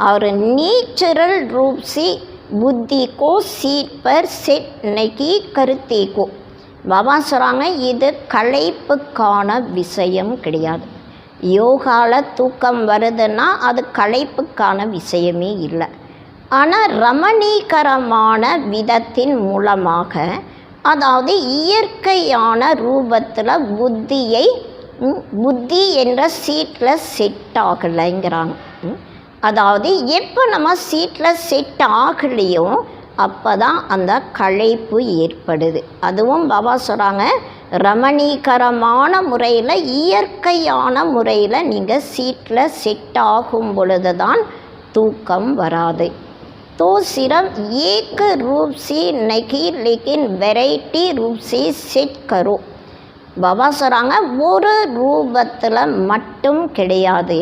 और नेचुरल रूप से बुद्धि को सीट पर सेट नहीं करते को. பாபா சொல்கிறாங்க, இது களைப்புக்கான விஷயம் கிடையாது. யோகாவில் தூக்கம் வருதுன்னா அது களைப்புக்கான விஷயமே இல்லை. ஆனால் ரமணீகரமான விதத்தின் மூலமாக, அதாவது இயற்கையான ரூபத்தில் புத்தி என்ற சீட்டில் செட் ஆகலைங்கிறாங்க. அதாவது எப்போ நம்ம சீட்டில் செட் ஆகலையோ அப்போ தான் அந்த களைப்பு ஏற்படுது. அதுவும் பாபா சொல்கிறாங்க, ரமணீகரமான முறையில் இயற்கையான முறையில் நீங்கள் சீட்டில் செட் ஆகும் பொழுது தான் தூக்கம் வராது. तो सिर्फ एक रूप से नहीं, लेकिन वैरायटी रूप से सेट करो. பாபா சொல்கிறாங்க, ஒரு ரூபத்தில் மட்டும் கிடையாது,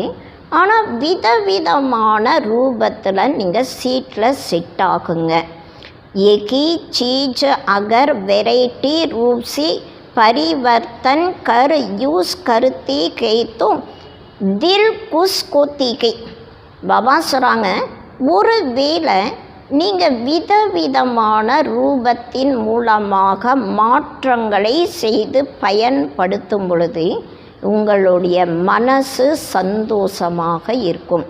ஆனால் விதவிதமான ரூபத்தில் நீங்கள் சீட்டில் செட் ஆகுங்க. एक ही चीज़ अगर वैरायटी रूप से परिवर्तन कर यूज़ करते गए तो दिल खुश होती गई. பாபா சொல்கிறாங்க, ஒரு வேளை நீங்கள் விதவிதமான ரூபத்தின் மூலமாக மாற்றங்களை செய்து பயன்படுத்தும் பொழுது உங்களுடைய மனசு சந்தோஷமாக இருக்கும்.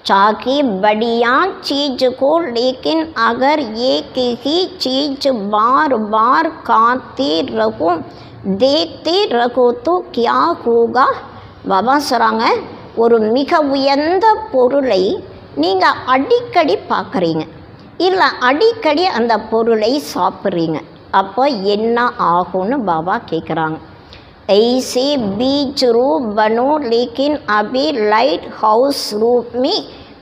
चाहे बढ़िया चीज़ को, लेकिन अगर एक ही चीज़ बार बार खाते रहो, देखते रहो तो क्या होगा. பாபா சொல்கிறாங்க, ஒரு மிக உயர்ந்த பொருளை நீங்கள் அடிக்கடி பார்க்குறீங்க, இல்லை அடிக்கடி அந்த பொருளை சாப்பிட்றீங்க, அப்போ என்ன ஆகும்னு பாபா கேட்குறாங்க. ऐसे बीज रूप बनो लेकिन अभी लाइट हाउस रूप में,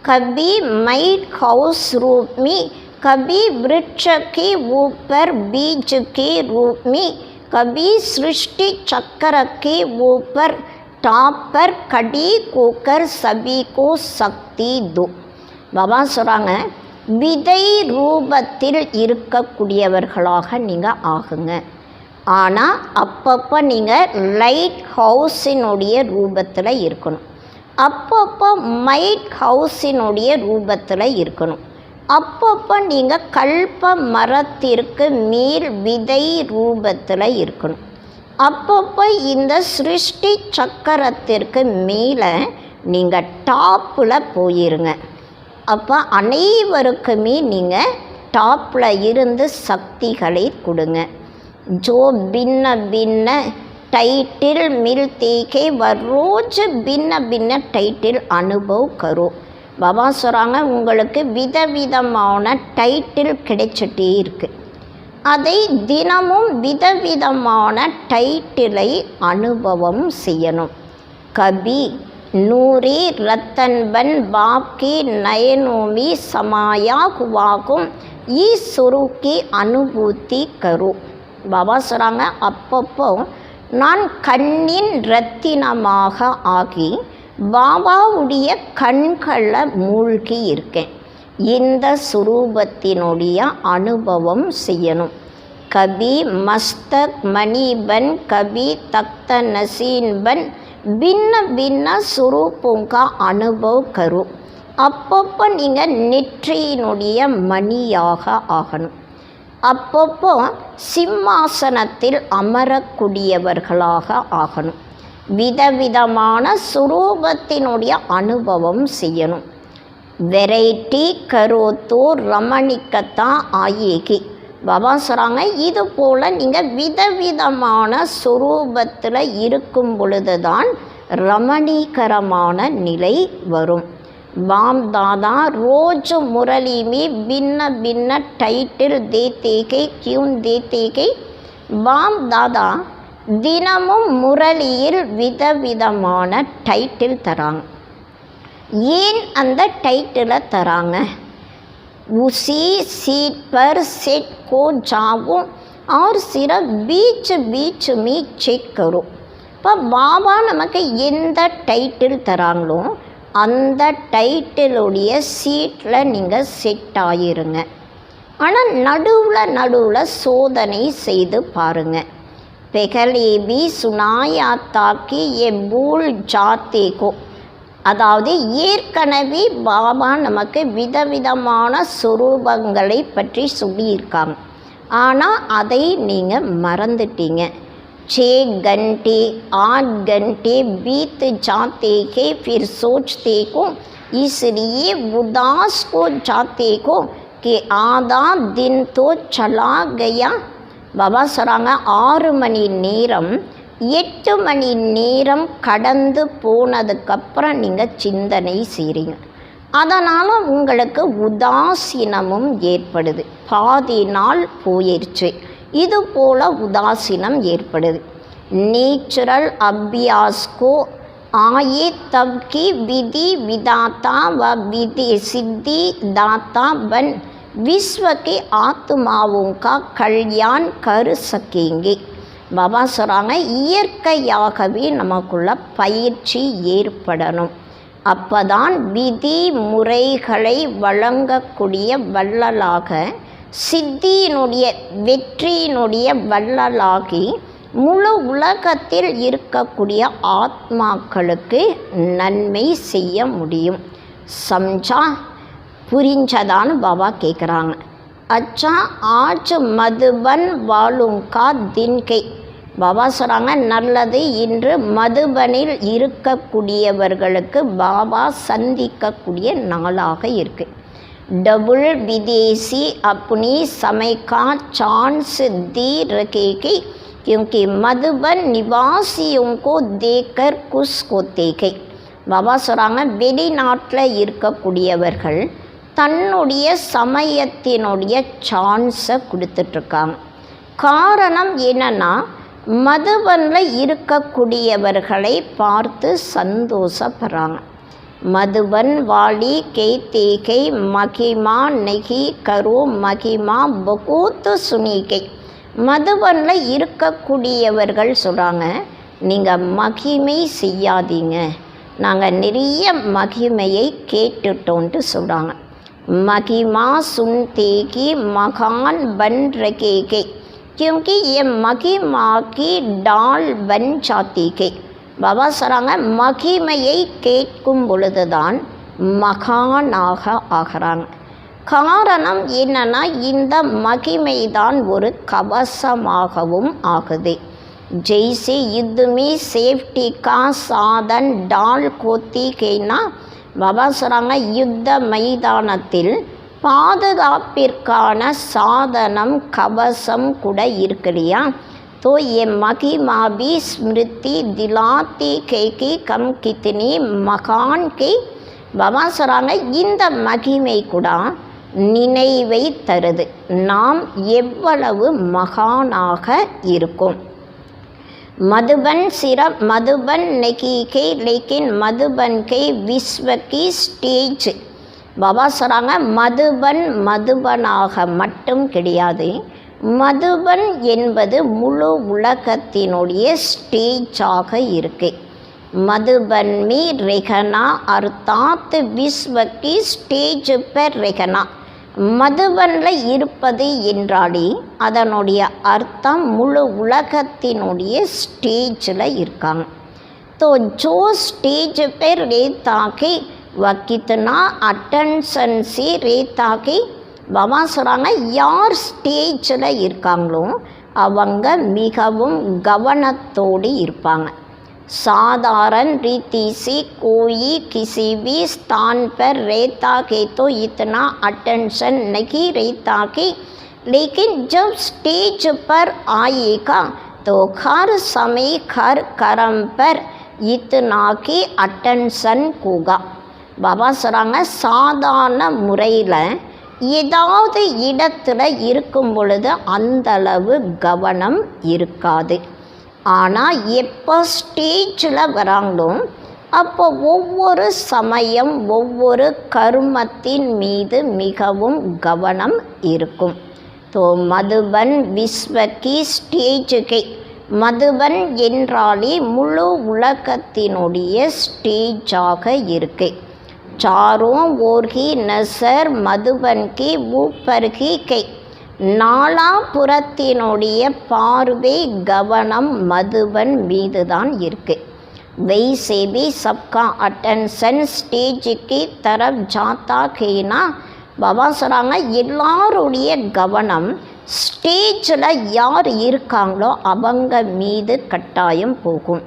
कभी माइट हाउस रूप में, कभी वृक्ष के ऊपर बीज के रूप में, कभी सृष्टि चक्र के ऊपर टॉप पर खड़ी होकर सभी को शक्ति दो. பாபா சொல்கிறாங்க, விதை ரூபத்தில் இருக்கக்கூடியவர்களாக நீங்கள் ஆகுங்க. ஆனால் அப்பப்போ நீங்கள் லைட் ஹவுஸினுடைய ரூபத்தில் இருக்கணும், அப்பப்போ மைட் ஹவுஸினுடைய ரூபத்தில் இருக்கணும், அப்பப்போ நீங்கள் கல்ப மரத்திற்கு மேல் விதை ரூபத்தில் இருக்கணும், அப்பப்போ இந்த சிருஷ்டி சக்கரத்திற்கு மேலே நீங்கள் டாப்பில் போயிருங்க. அப்போ அனைவருக்குமே நீங்கள் டாப்பில் இருந்து சக்திகளை கொடுங்க. जो भिन्न भिन्न टाइटल मिलते के वह रोज भिन्न भिन्न टाइटल अनुभव करो. பாபா சொல்கிறாங்க, உங்களுக்கு விதவிதமான டைட்டில் கிடைச்சிட்டே இருக்குது, அதை தினமும் விதவிதமான டைட்டிலை அனுபவம் செய்யணும். கபி நூரி ரத்தன்பன் பாப்கி நயனோமி சமாயா குவாகும் ஈஸ்வருக்கி அனுபூதி கரு. பாபா சொல்கிறாங்க, அப்பப்போ நான் கண்ணின் ரத்தினமாக ஆகி பாபாவுடைய கண்களில் மூழ்கி இருக்கேன், இந்த சுரூபத்தினுடைய அனுபவம் செய்யணும். கபி மஸ்தக் மணிபன் கபி தக்த நசீன்பன் பின்ன பின்ன சுரூபங்கா அனுபவ் கரு. அப்பப்போ நீங்கள் நெற்றியினுடைய மணியாக ஆகணும், அப்பப்போ சிம்மாசனத்தில் அமரக்கூடியவர்களாக ஆகணும், விதவிதமான சுரூபத்தினுடைய அனுபவம் செய்யணும். வெரைட்டி கரோத்தோ ரமணிக்கத்தான் ஆயேகி. பாபா சொல்கிறாங்க, இது போல் நீங்கள் விதவிதமான சுரூபத்தில் இருக்கும் பொழுது தான் ரமணீகரமான நிலை வரும். बाम दादा रोज मुरली में भिन्न भिन्न टाइटल देते के क्यों देते के. बाम दादा தினமும் முரளியில் விதவிதமான டைட்டில் தராங்க. ஏன் அந்த டைட்டிலை தராங்க? उसी सीट पर सेट को जाओ और सिर्फ बीच बीच में चेक करो. இப்போ பாபா நமக்கு எந்த டைட்டில் தராங்களோ அந்த டைட்டிலுடைய சீட்டில் நீங்கள் செட் ஆகிருங்க. ஆனால் நடுவில் சோதனை செய்து பாருங்கள். பெகலே பி சுனாயா தாக்கி எ பூல் ஜாத்தேகோ. அதாவது ஏற்கனவே பாபா நமக்கு விதவிதமான சுரூபங்களை பற்றி சொல்லியிருக்காங்க, ஆனால் அதை நீங்கள் மறந்துட்டீங்க. 6 घंटे 8 घंटे बीत जाते हैं, फिर सोचते को इसलिए उदास हो जाते को कि आधा दिन तो चला गया. பாபா சொல்கிறாங்க, 6 மணி நேரம் 8 மணி நேரம் கடந்து போனதுக்கப்புறம் நீங்கள் சிந்தனை செய்கிறீங்க, அதனால் உங்களுக்கு உதாசீனமும் ஏற்படுது. பாதி நாள் போயிடுச்சு, இது போல் உதாசீனம் ஏற்படுது. நேச்சுரல் அபியாஸ்கோ ஆயே தப் கி விதி விதாத்தா வ விதி சித்தி தாத்தா பன் विश्व के आत्माओं का कल्याण कर सकेंगे. பாபா சொல்கிறாங்க, இயற்கையாகவே நமக்குள்ள பயிற்சி ஏற்படணும், அப்போதான் விதி முறைகளை வழங்கக்கூடிய வள்ளலாக, சித்தியினுடைய வெற்றியினுடைய வள்ளலாகி முழு உலகத்தில் இருக்கக்கூடிய ஆத்மாக்களுக்கு நன்மை செய்ய முடியும். சம்ஜா, புரிஞ்சதான்னு பாபா கேட்குறாங்க. அச்சா ஆஜ் மதுபன் வாலுங்கா தின்கை. பாபா சொல்கிறாங்க, நல்லது, இன்று மதுபனில் இருக்கக்கூடியவர்களுக்கு பாபா சந்திக்கக்கூடிய நாளாக இருக்குது. डबल विदेशी अपनी समय का चांस दे रखेगी क्योंकि मधुबन निवासियों को देखकर खुश होते हैं. பாபா சொல்கிறாங்க, வெளிநாட்டில் இருக்கக்கூடியவர்கள் தன்னுடைய சமயத்தினுடைய சான்ஸை கொடுத்துட்ருக்காங்க. காரணம் என்னன்னா, மதுபனில் இருக்கக்கூடியவர்களை பார்த்து சந்தோஷப்படுறாங்க. மதுபன் வாலி கை தேகை மகிமா நெகி கரு மகிமா பகூத்து சுனிகை. மதுபனில் இருக்கக்கூடியவர்கள் சொல்கிறாங்க, நீங்கள் மகிமை செய்யாதீங்க, நாங்கள் நிறைய மகிமையை கேட்டுட்டோன்ட்டு சொல்கிறாங்க. மகிமா சுன் தேகி மகான் பன் ரகேகை क्योंकि ये महिमा की डाल बन जाती है. பாபா சொல்கிறாங்க, மகிமையை கேட்கும் பொழுதுதான் மகானாக ஆகிறாங்க. காரணம் என்னன்னா, இந்த மகிமை தான் ஒரு கவசமாகவும் ஆகுது. ஜெய்சி யுத்தமி சேஃப்டி கா சாதன் டால் கோத்தி கேனா. பாபா சொல்கிறாங்க, யுத்த மைதானத்தில் பாதுகாப்பிற்கான சாதனம் கவசம் கூட இருக்கு இல்லையா. तो ये महिमा भी स्मृति दिलाती है कि कम कितनी மகான் கே. பாபா சொல்கிறாங்க, இந்த மகிமை கூட நினைவை தருது, நாம் எவ்வளவு மகானாக இருக்கும். मधुबन सिर्फ मधुबन नहीं के लेकिन मधुबन के विश्व की स्टेज. பாபா சொல்கிறாங்க, மதுபன் மதுபனாக மட்டும் கிடையாது, மதுபன் என்பது முழு உலகத்தினுடைய ஸ்டேஜாக இருக்கு. மதுபன் மீ ரெகனா அர்த்தாத் விஸ்வக்கி ஸ்டேஜ் பெர் ரெகனா. மதுபனில் இருப்பது என்றாலே அதனுடைய அர்த்தம் முழு உலகத்தினுடைய ஸ்டேஜில் இருக்காங்க. तो जो स्टेज पे रहता कि वह कितना अटेंशन से रहता कि. பாபா சொல்கிறாங்க, யார் ஸ்டேஜில் இருக்காங்களோ அவங்க மிகவும் கவனத்தோடு இருப்பாங்க. साधारण रीति से कोई किसी भी स्थान पर रहता है तो इतना अटेंशन नहीं रहता कि, लेकिन जब स्टेज पर आएगा तो हर समय हर कर्म पर इतना की अटेंशन होगा. பாபா சொல்கிறாங்க, சாதாரண முறையில் ஏதாவது இடத்துல இருக்கும் பொழுது அந்தளவு கவனம் இருக்காது. ஆனால் எப்போ ஸ்டேஜில் வராங்களோ அப்போ ஒவ்வொரு சமயம் ஒவ்வொரு கர்மத்தின் மீது மிகவும் கவனம் இருக்கும். तो மதுபன் விஸ்வக்கி ஸ்டேஜுகை. மதுபன் என்றாலே முழு உலகத்தினுடைய ஸ்டேஜாக இருக்கு. चारों ओर ही नजर मधुबन की ऊपर ही கை. நாலாபுறத்தினுடைய பார்வை கவனம் மதுபன் மீது தான் இருக்கு. वैसे भी सबका अटेंशन स्टेज की तरफ जाता है ना. பாபா சொல்கிறாங்க, எல்லாருடைய கவனம் ஸ்டேஜில் யார் இருக்காங்களோ அவங்க மீது கட்டாயம் போகும்.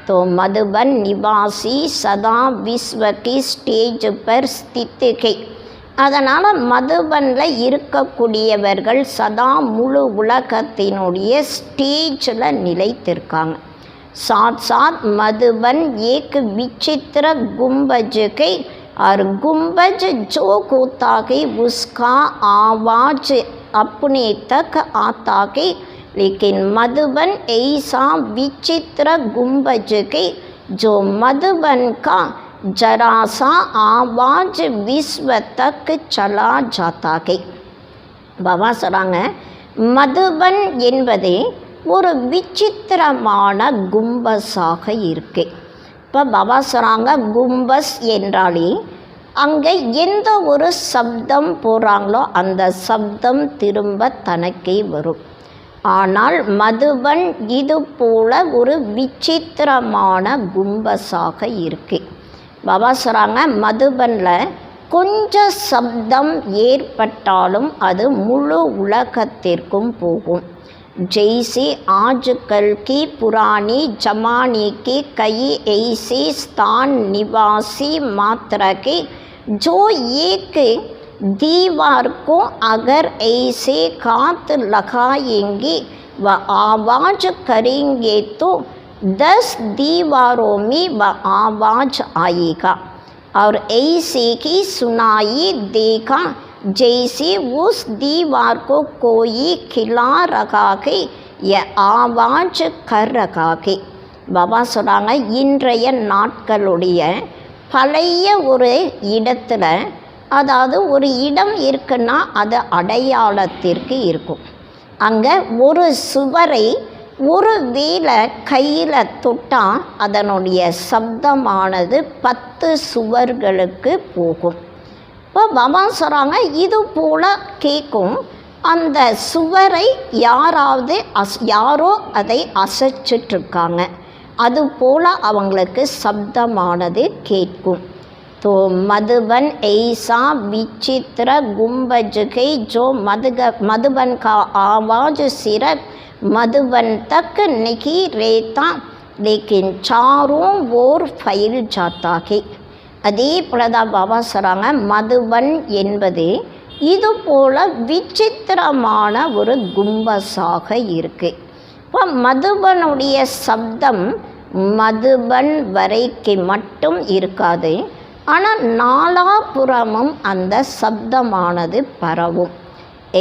तो मधुबन निवासी सदा विश्व की स्टेज पर स्थित है. அதனால் மதுபனில் இருக்கக்கூடியவர்கள் சதா முழு உலகத்தினுடைய ஸ்டேஜில் நிலைத்திருக்காங்க. साथ साथ मधुबन एक विचित्र गुंबज है और गुंबज जो होता है उसका आवाज़ अपने तक आता है. लेकिन मधुबन ऐसा विचित्र गुंबज है जो मधुबन का जरा सा आवाज़ विश्व तक चला जाता है. பாபா சொல்கிறாங்க, மதுபன் என்பதே ஒரு விசித்திரமான கும்பஸாக இருக்கு. இப்போ பாபா சொல்கிறாங்க, கும்பஸ் என்றாலே அங்கே எந்த ஒரு சப்தம் போகிறாங்களோ அந்த சப்தம் திரும்ப தனக்கே வரும். ஆனால் மதுபன் இது போல ஒரு விசித்திரமான கும்பஸாக இருக்கு. பாபா சொல்கிறாங்க, மதுபனில் கொஞ்சம் சப்தம் ஏற்பட்டாலும் அது முழு உலகத்திற்கும் போகும். जैसे आजकल की पुरानी जमाने के कई ऐसे स्थान निवासी मात्र के जो एक दीवार को अगर ऐसे हाथ लगाएंगे व आवाज़ करेंगे तो 10 दीवारों में वह आवाज़ आएगा. और ऐसे ही सुनाई देगा जैसे उस दीवार को कोई खिला रखा है या आवाज कर रखा है. பாபா சொல்கிறாங்க, இன்றைய நாட்களுடைய பழைய ஒரு இடத்துல, அதாவது ஒரு இடம் இருக்குன்னா அது அடையாளத்திற்கு இருக்கும். அங்கே ஒரு சுவரை ஒரு வேளை கையில் தொட்டால் அதனுடைய சப்தமானது 10 சுவர்களுக்கு போகும். இப்போ பாபா சொல்கிறாங்க, இது போல் கேட்கும். அந்த சுவரை யாரோ அதை அசைச்சிட்ருக்காங்க, அதுபோல் அவங்களுக்கு சப்தமானது கேட்கும். तो मधुबन ऐसा विचित्र गुंबज है जो मधुबन का आवाज़ सिर्फ मधुबन तक नहीं रहता लेकिन चारों ओर फैल जाता है. அதே போலதா பாபா சொல்கிறாங்க, மதுபன் என்பது இது போல் விசித்திரமான ஒரு கும்பஸாக இருக்குது. இப்போ மதுபனுடைய சப்தம் மதுபன் வரைக்கு மட்டும் இருக்காது, ஆனால் நாலாபுறமும் அந்த சப்தமானது பரவும்.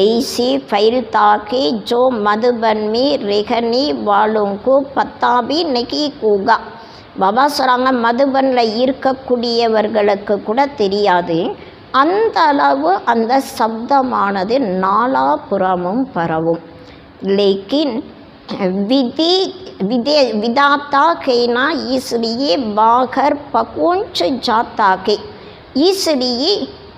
ऐसी फैलता कि जो मधुबन में रहने वालों को पता भी नहीं होगा. பாபா சொல்கிறாங்க, மதுபனில் இருக்கக்கூடியவர்களுக்கு கூட தெரியாது, அந்த அளவு அந்த சப்தமானது நாலாபுறமும் பரவும். லேக்கின் विधाता कहना इसलिए बाहर पहुंच जाता है, इसलिए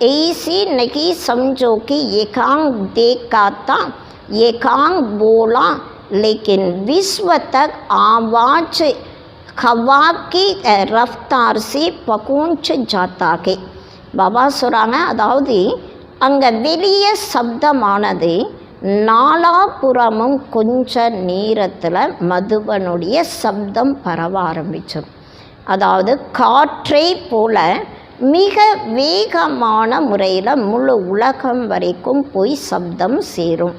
ऐसे नहीं समझो कि एकांग देखा था एकांग बोला लेकिन विश्व तक आवाज हवा की रफ्तार से पहुंच जाता है. பாபா சொல்கிறாங்க, அதாவது அங்கே வெளியே சப்தமானது நாலாபுறமும் கொஞ்ச நேரத்தில் மதுபனுடைய சப்தம் பரவ ஆரம்பிச்சிடும். அதாவது காற்றை போல மிக வேகமான முறையில் முழு உலகம் வரைக்கும் போய் சப்தம் சேரும்.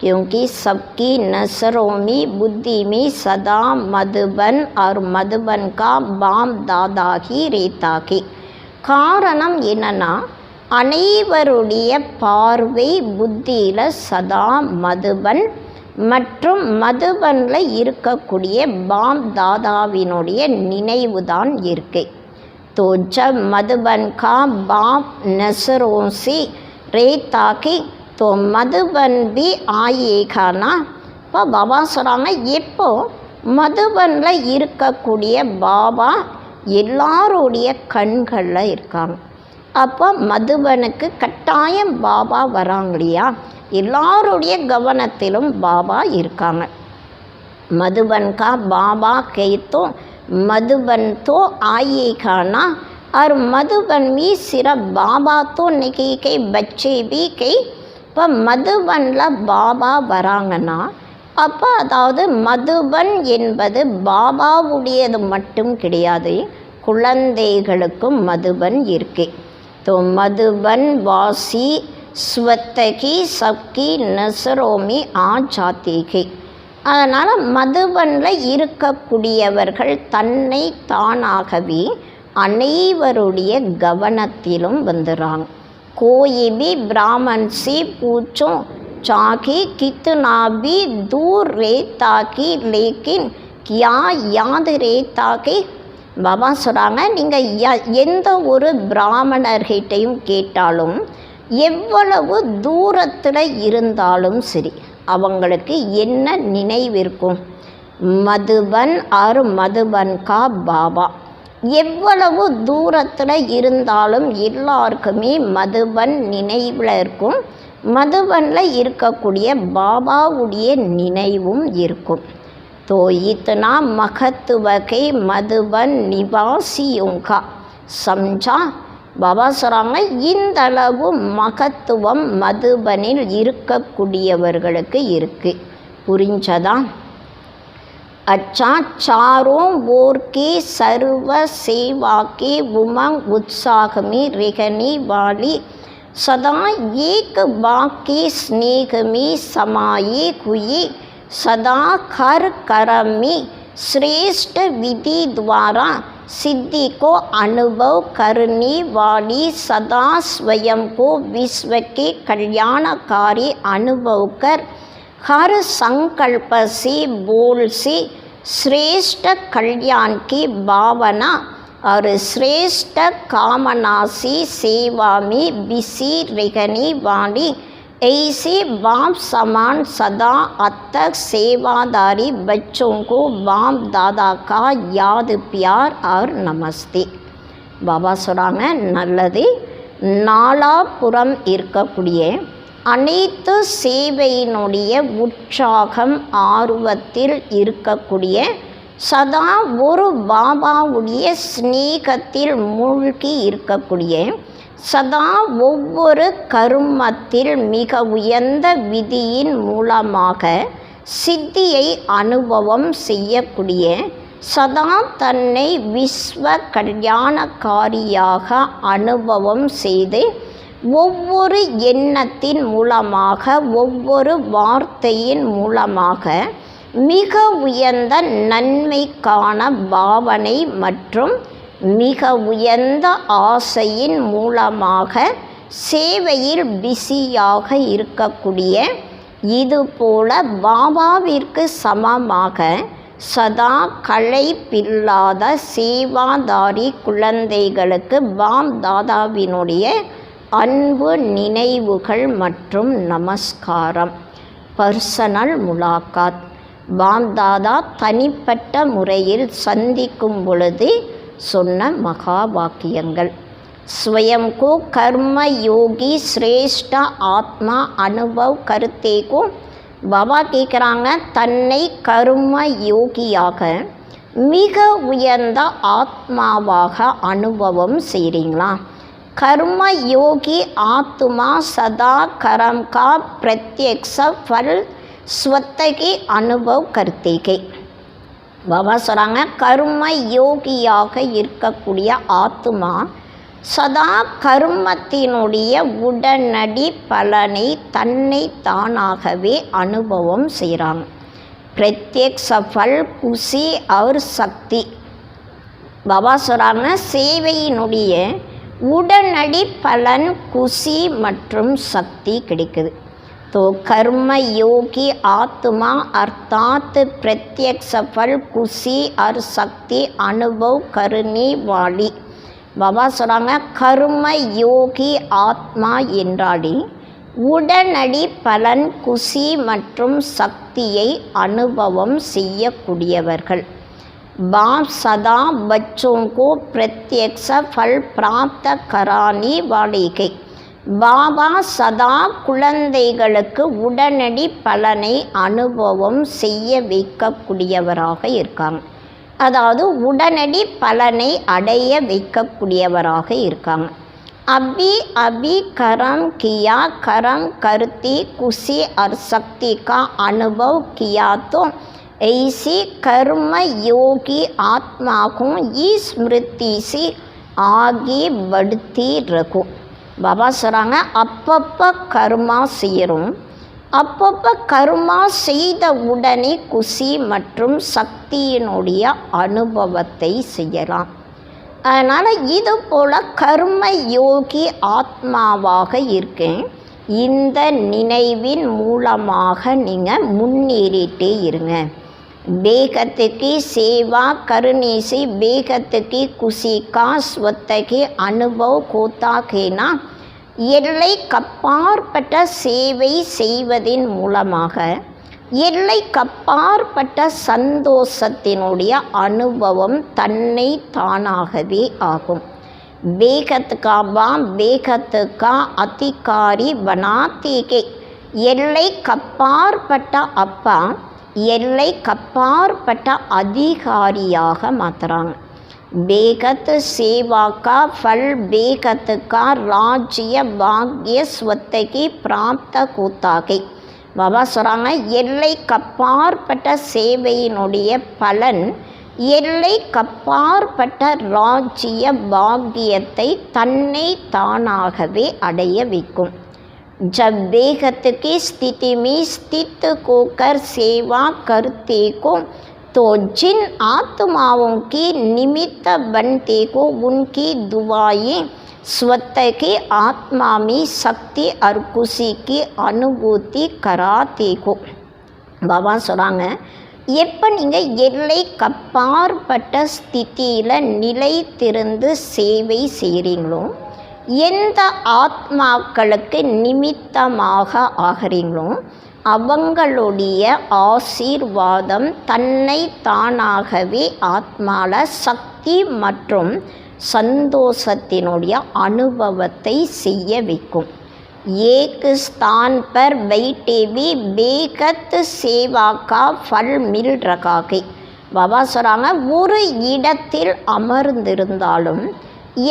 क्योंकि सबकी नज़रों में बुद्धि में सदा मधुबन और मधुबन का बाप दादा ही रहता है. காரணம் என்னன்னா, அனைவருடைய பார்வை புத்தியில் சதா மதுபன் மற்றும் மதுபனில் இருக்கக்கூடிய பாப் தாதாவினுடைய நினைவு தான் இருக்கு. तो जब मधुबन का बाप नज़रों से रहता है तो मधुबन भी आएगा ना. இப்போ பாபா சொல்கிறாங்க, எப்போ மதுபனில் இருக்கக்கூடிய பாபா எல்லாருடைய கண்களில் இருக்காங்க, அப்போ மதுபனுக்கு கட்டாயம் பாபா வராங்க இல்லையா, எல்லாருடைய கவனத்திலும் பாபா இருக்காங்க. मधुबन का बाबा कहे तो मधुबन तो आएगा ना, और मधुबन में सिर्फ बाबा तो नहीं के बच्चे भी के. இப்போ மதுபனில் பாபா வராங்கன்னா அப்போ அதாவது மதுபன் என்பது பாபாவுடையது மட்டும் கிடையாது, குழந்தைகளுக்கும் மதுபன் இருக்கு. तो मधुबन वासी स्वतः सबकी नज़रों में आ जाती है. அதனால் மதுபனில் இருக்கக்கூடியவர்கள் தன்னை தானாகவே அனைவருடைய கவனத்திலும் வந்துடுறாங்க. कोई भी ब्राह्मण से पूछो चाहे कितना भी दूर रहता कि लेकिन क्या याद रहता कि. பாபா சொல்கிறாங்க, நீங்கள் எந்த ஒரு பிராமணர்கிட்டையும் கேட்டாலும் எவ்வளவு தூரத்தில் இருந்தாலும் சரி அவங்களுக்கு என்ன நினைவிருக்கும், மதுபன் ஆர் மதுபன் கா பாபா. எவ்வளவு தூரத்தில் இருந்தாலும் எல்லாருக்குமே மதுபன் நினைவில் இருக்கும், மதுபனில் இருக்கக்கூடிய பாபாவுடைய நினைவும் இருக்கும். तो इतना महत्व के मधुबन निवासियों का समझा. பாபா சொல்கிறாங்க, இந்த அளவு மகத்துவம் மதுபனில் இருக்கக்கூடியவர்களுக்கு இருக்குது. புரிஞ்சதா? अच्छा, चारों ओर के सर्व सेवा के उमंग उत्साह में रहने वाली सदा एक बात के स्नेह में समाये हुए सदा हर कर्म में श्रेष्ठ विधि द्वारा सिद्धि को अनुभव करने वाली सदा स्वयं को विश्व के कल्याणकारी अनुभव कर हर संकल्प से बोल से श्रेष्ठ कल्याण की भावना और श्रेष्ठ कामना से सेवा में बिसी रहने वाली ऐसे बाप समान सदा अतक सेवादारी बच्चों को बाप दादा का याद प्यार और नमस्ते. பாபா சொல்கிறாங்க, நல்லது. நாலாபுறம் இருக்கக்கூடிய அனைத்து சேவையினுடைய உற்சாகம் ஆர்வத்தில் இருக்கக்கூடிய சதா ஒரு பாபாவுடைய ஸ்நேகத்தில் மூழ்கி இருக்கக்கூடிய சதா ஒவ்வொரு கருமத்தில் மிக உயர்ந்த விதியின் மூலமாக சித்தியை அனுபவம் செய்யக்கூடிய சதா தன்னை விஸ்வ கல்யாணக்காரியாக அனுபவம் செய்து ஒவ்வொரு எண்ணத்தின் மூலமாக ஒவ்வொரு வார்த்தையின் மூலமாக மிக உயர்ந்த நன்மைக்கான பாவனை மற்றும் மிக உயர்ந்த ஆசையின் மூலமாக சேவையில் பிஸியாக இருக்கக்கூடிய இதுபோல பாபாவிற்கு சமமாக சதா களைப்பில்லாத சேவாதாரி குழந்தைகளுக்கு பாப் தாதாவினுடைய அன்பு நினைவுகள் மற்றும் நமஸ்காரம். பர்சனல் முலாகாத். பாப் தாதா தனிப்பட்ட முறையில் சந்திக்கும் பொழுது சொன்ன மகா வாக்கியங்கள். स्वयं को कर्म योगी श्रेष्ठ ஆத்மா அனுபவ் கருத்தேகோ. பாபா கேட்குறாங்க, தன்னை கர்ம யோகியாக மிக உயர்ந்த ஆத்மாவாக அனுபவம் செய்கிறீங்களா? कर्म योगी आत्मा सदा कर्म का प्रत्यक्ष फल स्वतः के अनुभव करते के. பாபா சொல்கிறாங்க, கர்ம யோகியாக இருக்கக்கூடிய ஆத்மா சதா கர்மத்தினுடைய உடனடி பலனை தன்னை தானாகவே அனுபவம் செய்கிறாங்க. பிரத்யக்ஷ ஃபல் குஷி और சக்தி. பாபா சொல்கிறாங்க, சேவையினுடைய உடனடி பலன் குஷி மற்றும் சக்தி கிடைக்குது. तो कर्म योगी आत्मा अर्थात प्रत्यक्ष फल खुशी और शक्ति अनुभव करने वाली. பாபா சொல்கிறாங்க, கர்ம யோகி ஆத்மா என்றாலே உடனடி பலன் குஷி மற்றும் சக்தியை அனுபவம் செய்யக்கூடியவர்கள். बाप सदा बच्चों को प्रत्यक्ष फल प्राप्त कराने वाले के. பாபா சதா குழந்தைகளுக்கு உடனடி பலனை அனுபவம் செய்ய வைக்கக்கூடியவராக இருக்காங்க. அதாவது உடனடி பலனை அடைய வைக்கக்கூடியவராக இருக்காங்க. अभी अभी कर्म किया, कर्म करती खुशी और शक्ति का अनुभव किया तो ऐसी कर्म योगी आत्मा को इस स्मृति से आगे बढ़ती रखो. பாபா சொல்கிறாங்க, அப்பப்போ கர்மா செய்கிறோம். அப்பப்போ கர்மா செய்த உடனே குஷி மற்றும் சக்தியினுடைய அனுபவத்தை செய்யலாம். அதனால் இது போல் கர்ம யோகி ஆத்மாவாக இருக்கேன். இந்த நினைவின் மூலமாக நீங்கள் முன்னேறிட்டே இருங்க. बेगत की सेवा करने से बेगत की खुशी का स्वतः के अनुभव होता है ना. எல்லை கப்பாற்பட்ட சேவை செய்வதின் மூலமாக எல்லை கப்பாற்பட்ட சந்தோஷத்தினுடைய அனுபவம் தன்னை தானாகவே ஆகும். बेगत का बाप बेगत का अधिकारी बनाते के. எல்லை கப்பாற்பட்ட அப்பா எல்லை கப்பாற்பட்ட அதிகாரியாக மாற்றுறாங்க. बेगत सेवा का फल बेगत का राज्य भाग्य स्वतः की प्राप्त होता है. பாபா சொல்கிறாங்க, எல்லை கப்பாற்பட்ட சேவையினுடைய பலன் எல்லை கப்பாற்பட்ட ராஜ்ய பாக்கியத்தை தன்னை தானாகவே அடைய வைக்கும். जब बेगत की स्थिति में स्थित होकर सेवा करते को तो जिन आत्माओं की निमित्त बनते को उनकी दुआएं स्वतः की आत्मा में शक्ति और खुशी की अनुभूति कराते को. பாபா சொல்கிறாங்க, எப்போ நீங்கள் எல்லைக்கு அப்பாற்பட்ட ஸ்திதியில் நிலைத்திருந்து சேவை செய்கிறீங்களோ, எந்த ஆத்மாக்களுக்கு நிமித்தமாக ஆகிறீங்களோ அவங்களுடைய ஆசீர்வாதம் தன்னை தானாகவே ஆத்மால சக்தி மற்றும் சந்தோஷத்தினுடைய அனுபவத்தை செய்ய வைக்கும். एक स्थान पर बैठे भी बेगत सेवा का फल मिल रहा है. பாபா சொல்கிறாங்க, ஒரு இடத்தில் அமர்ந்திருந்தாலும்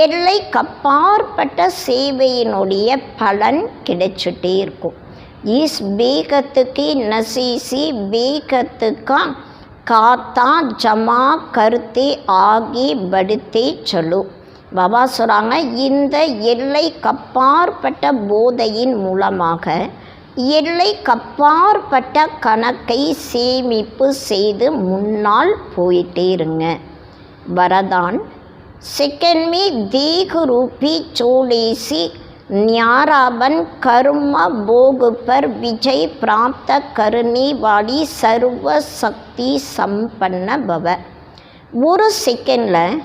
எல்லைக்கு அப்பாற்பட்ட சேவையினுடைய பலன் கிடைச்சிட்டே இருக்கும். इस बेगत की नसीसी बेगत का खाता जमा करते आगे बढ़ते चलो. பாபா சொல்கிறாங்க, இந்த எல்லைக்கு அப்பாற்பட்ட போதையின் மூலமாக எல்லைக்கு அப்பாற்பட்ட கணக்கை சேமிப்பு செய்து முன்னால் போயிட்டே இருங்க. வரதான் सेकंड में देह रूपी चोले से न्याराबन कर्म भोग पर विजय प्राप्त करने वाली सर्व शक्ति संपन्न भव. ஒரு செகண்டில்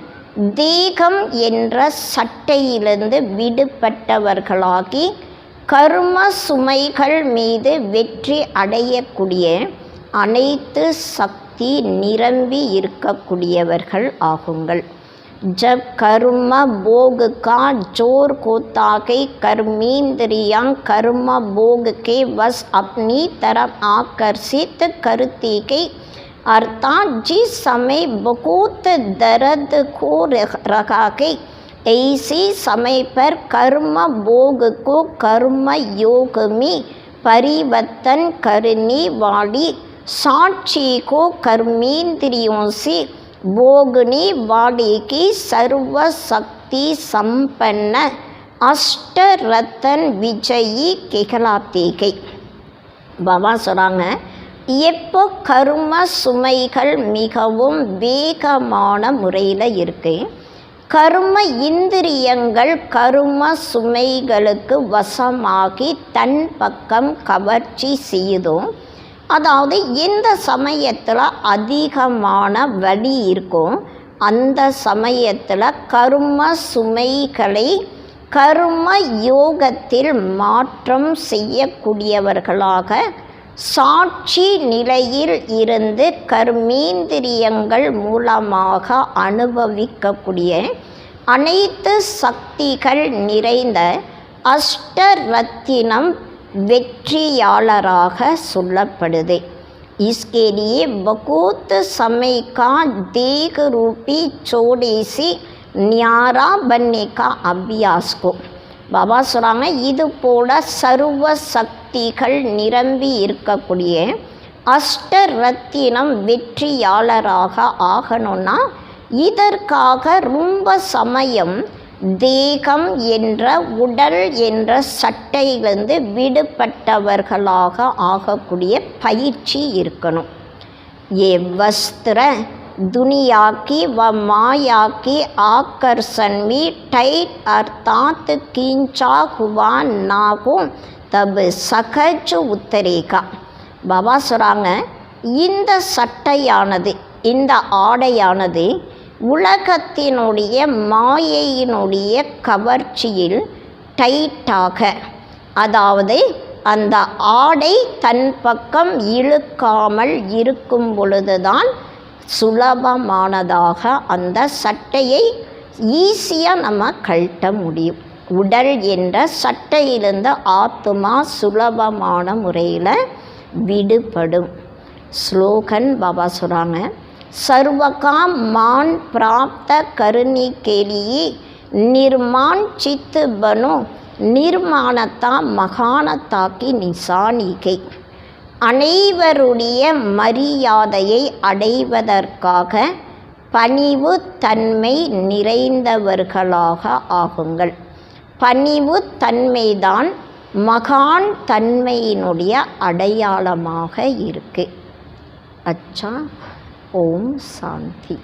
தேகம் என்ற சட்டையிலிருந்து விடுபட்டவர்களாகி கர்ம சுமைகள் மீது வெற்றி அடையக்கூடிய அனைத்து சக்தி நிரம்பி இருக்கக்கூடியவர்கள் ஆகுங்கள். जब कर्म भोग का जोर होता है, कर्मेंद्रियां कर्म भोग के वश अपनी तरफ आकर्षित करती है. अर्थात जिस समय बहुत दर्द हो रहा है, ऐसे समय पर कर्म भोग को कर्म योग में परिवर्तन करने वाली साक्षी को कर्मेंद्रियों से भोगने वाले की सर्व शक्ति संपन्न अष्टरतन विजयी कहलाते हैं. பாபா சொல்கிறாங்க, எப்போ கர்ம சுமைகள் மிகவும் வேகமான முறையில் இருக்கு, கர்ம இந்திரியங்கள் கர்ம சுமைகளுக்கு வசமாகி தன் பக்கம் கவர்ச்சி செய்யுதோ, அதாவது எந்த சமயத்தில் அதிகமான வலி இருக்கும் அந்த சமயத்தில் கர்ம சுமைகளை கர்ம யோகத்தில் மாற்றம் செய்யக்கூடியவர்களாக சாட்சி நிலையில் இருந்து கர்மேந்திரியங்கள் மூலமாக அனுபவிக்கக்கூடிய அனைத்து சக்திகள் நிறைந்த அஷ்டரத்தினம் வெற்றியாளராக சொல்லப்படுது. इसके लिए बहुत समय का देह रूपी चोड़े से न्यारा बनने का अभ्यास को. பாபா சொல்கிறாங்க, இது போல சர்வ சக்திகள் நிரம்பி இருக்கக்கூடிய அஷ்டரத்தினம் வெற்றியாளராக ஆகணும்னா இதற்காக ரொம்ப சமயம் தேகம் என்ற உடல் என்ற சட்டையிலிருந்து விடுபட்டவர்களாக ஆகக்கூடிய பயிற்சி இருக்கணும். ये वस्त्र दुनिया की व माया की आकर्षण में टाइट अर्थात खींचा हुआ ना हो तब सहज उतरेगा. பாபா சொல்கிறாங்க, இந்த சட்டையானது இந்த ஆடையானது உலகத்தினுடைய மாயையினுடைய கவர்ச்சியில் டைட்டாக, அதாவது அந்த ஆடை தன் பக்கம் இழுக்காமல் இருக்கும் பொழுதுதான் சுலபமானதாக அந்த சட்டையை ஈஸியாக நம்ம கழட்ட முடியும். உடல் என்ற சட்டையிலிருந்து ஆத்மா சுலபமான முறையில் விடுபடும். ஸ்லோகன் பாபா சொல்கிறாங்க, सर्व का मान प्राप्त करने के लिए निर्माण चित्त बनो, निर्माणता மகானதா की निशानी है. அனைவருடைய மரியாதையை அடைவதற்காக பணிவு தன்மை நிறைந்தவர்களாக ஆகுங்கள். பணிவு தன்மைதான் மகான் தன்மையினுடைய அடையாளமாக இருக்கு. அச்சா ओम शांति।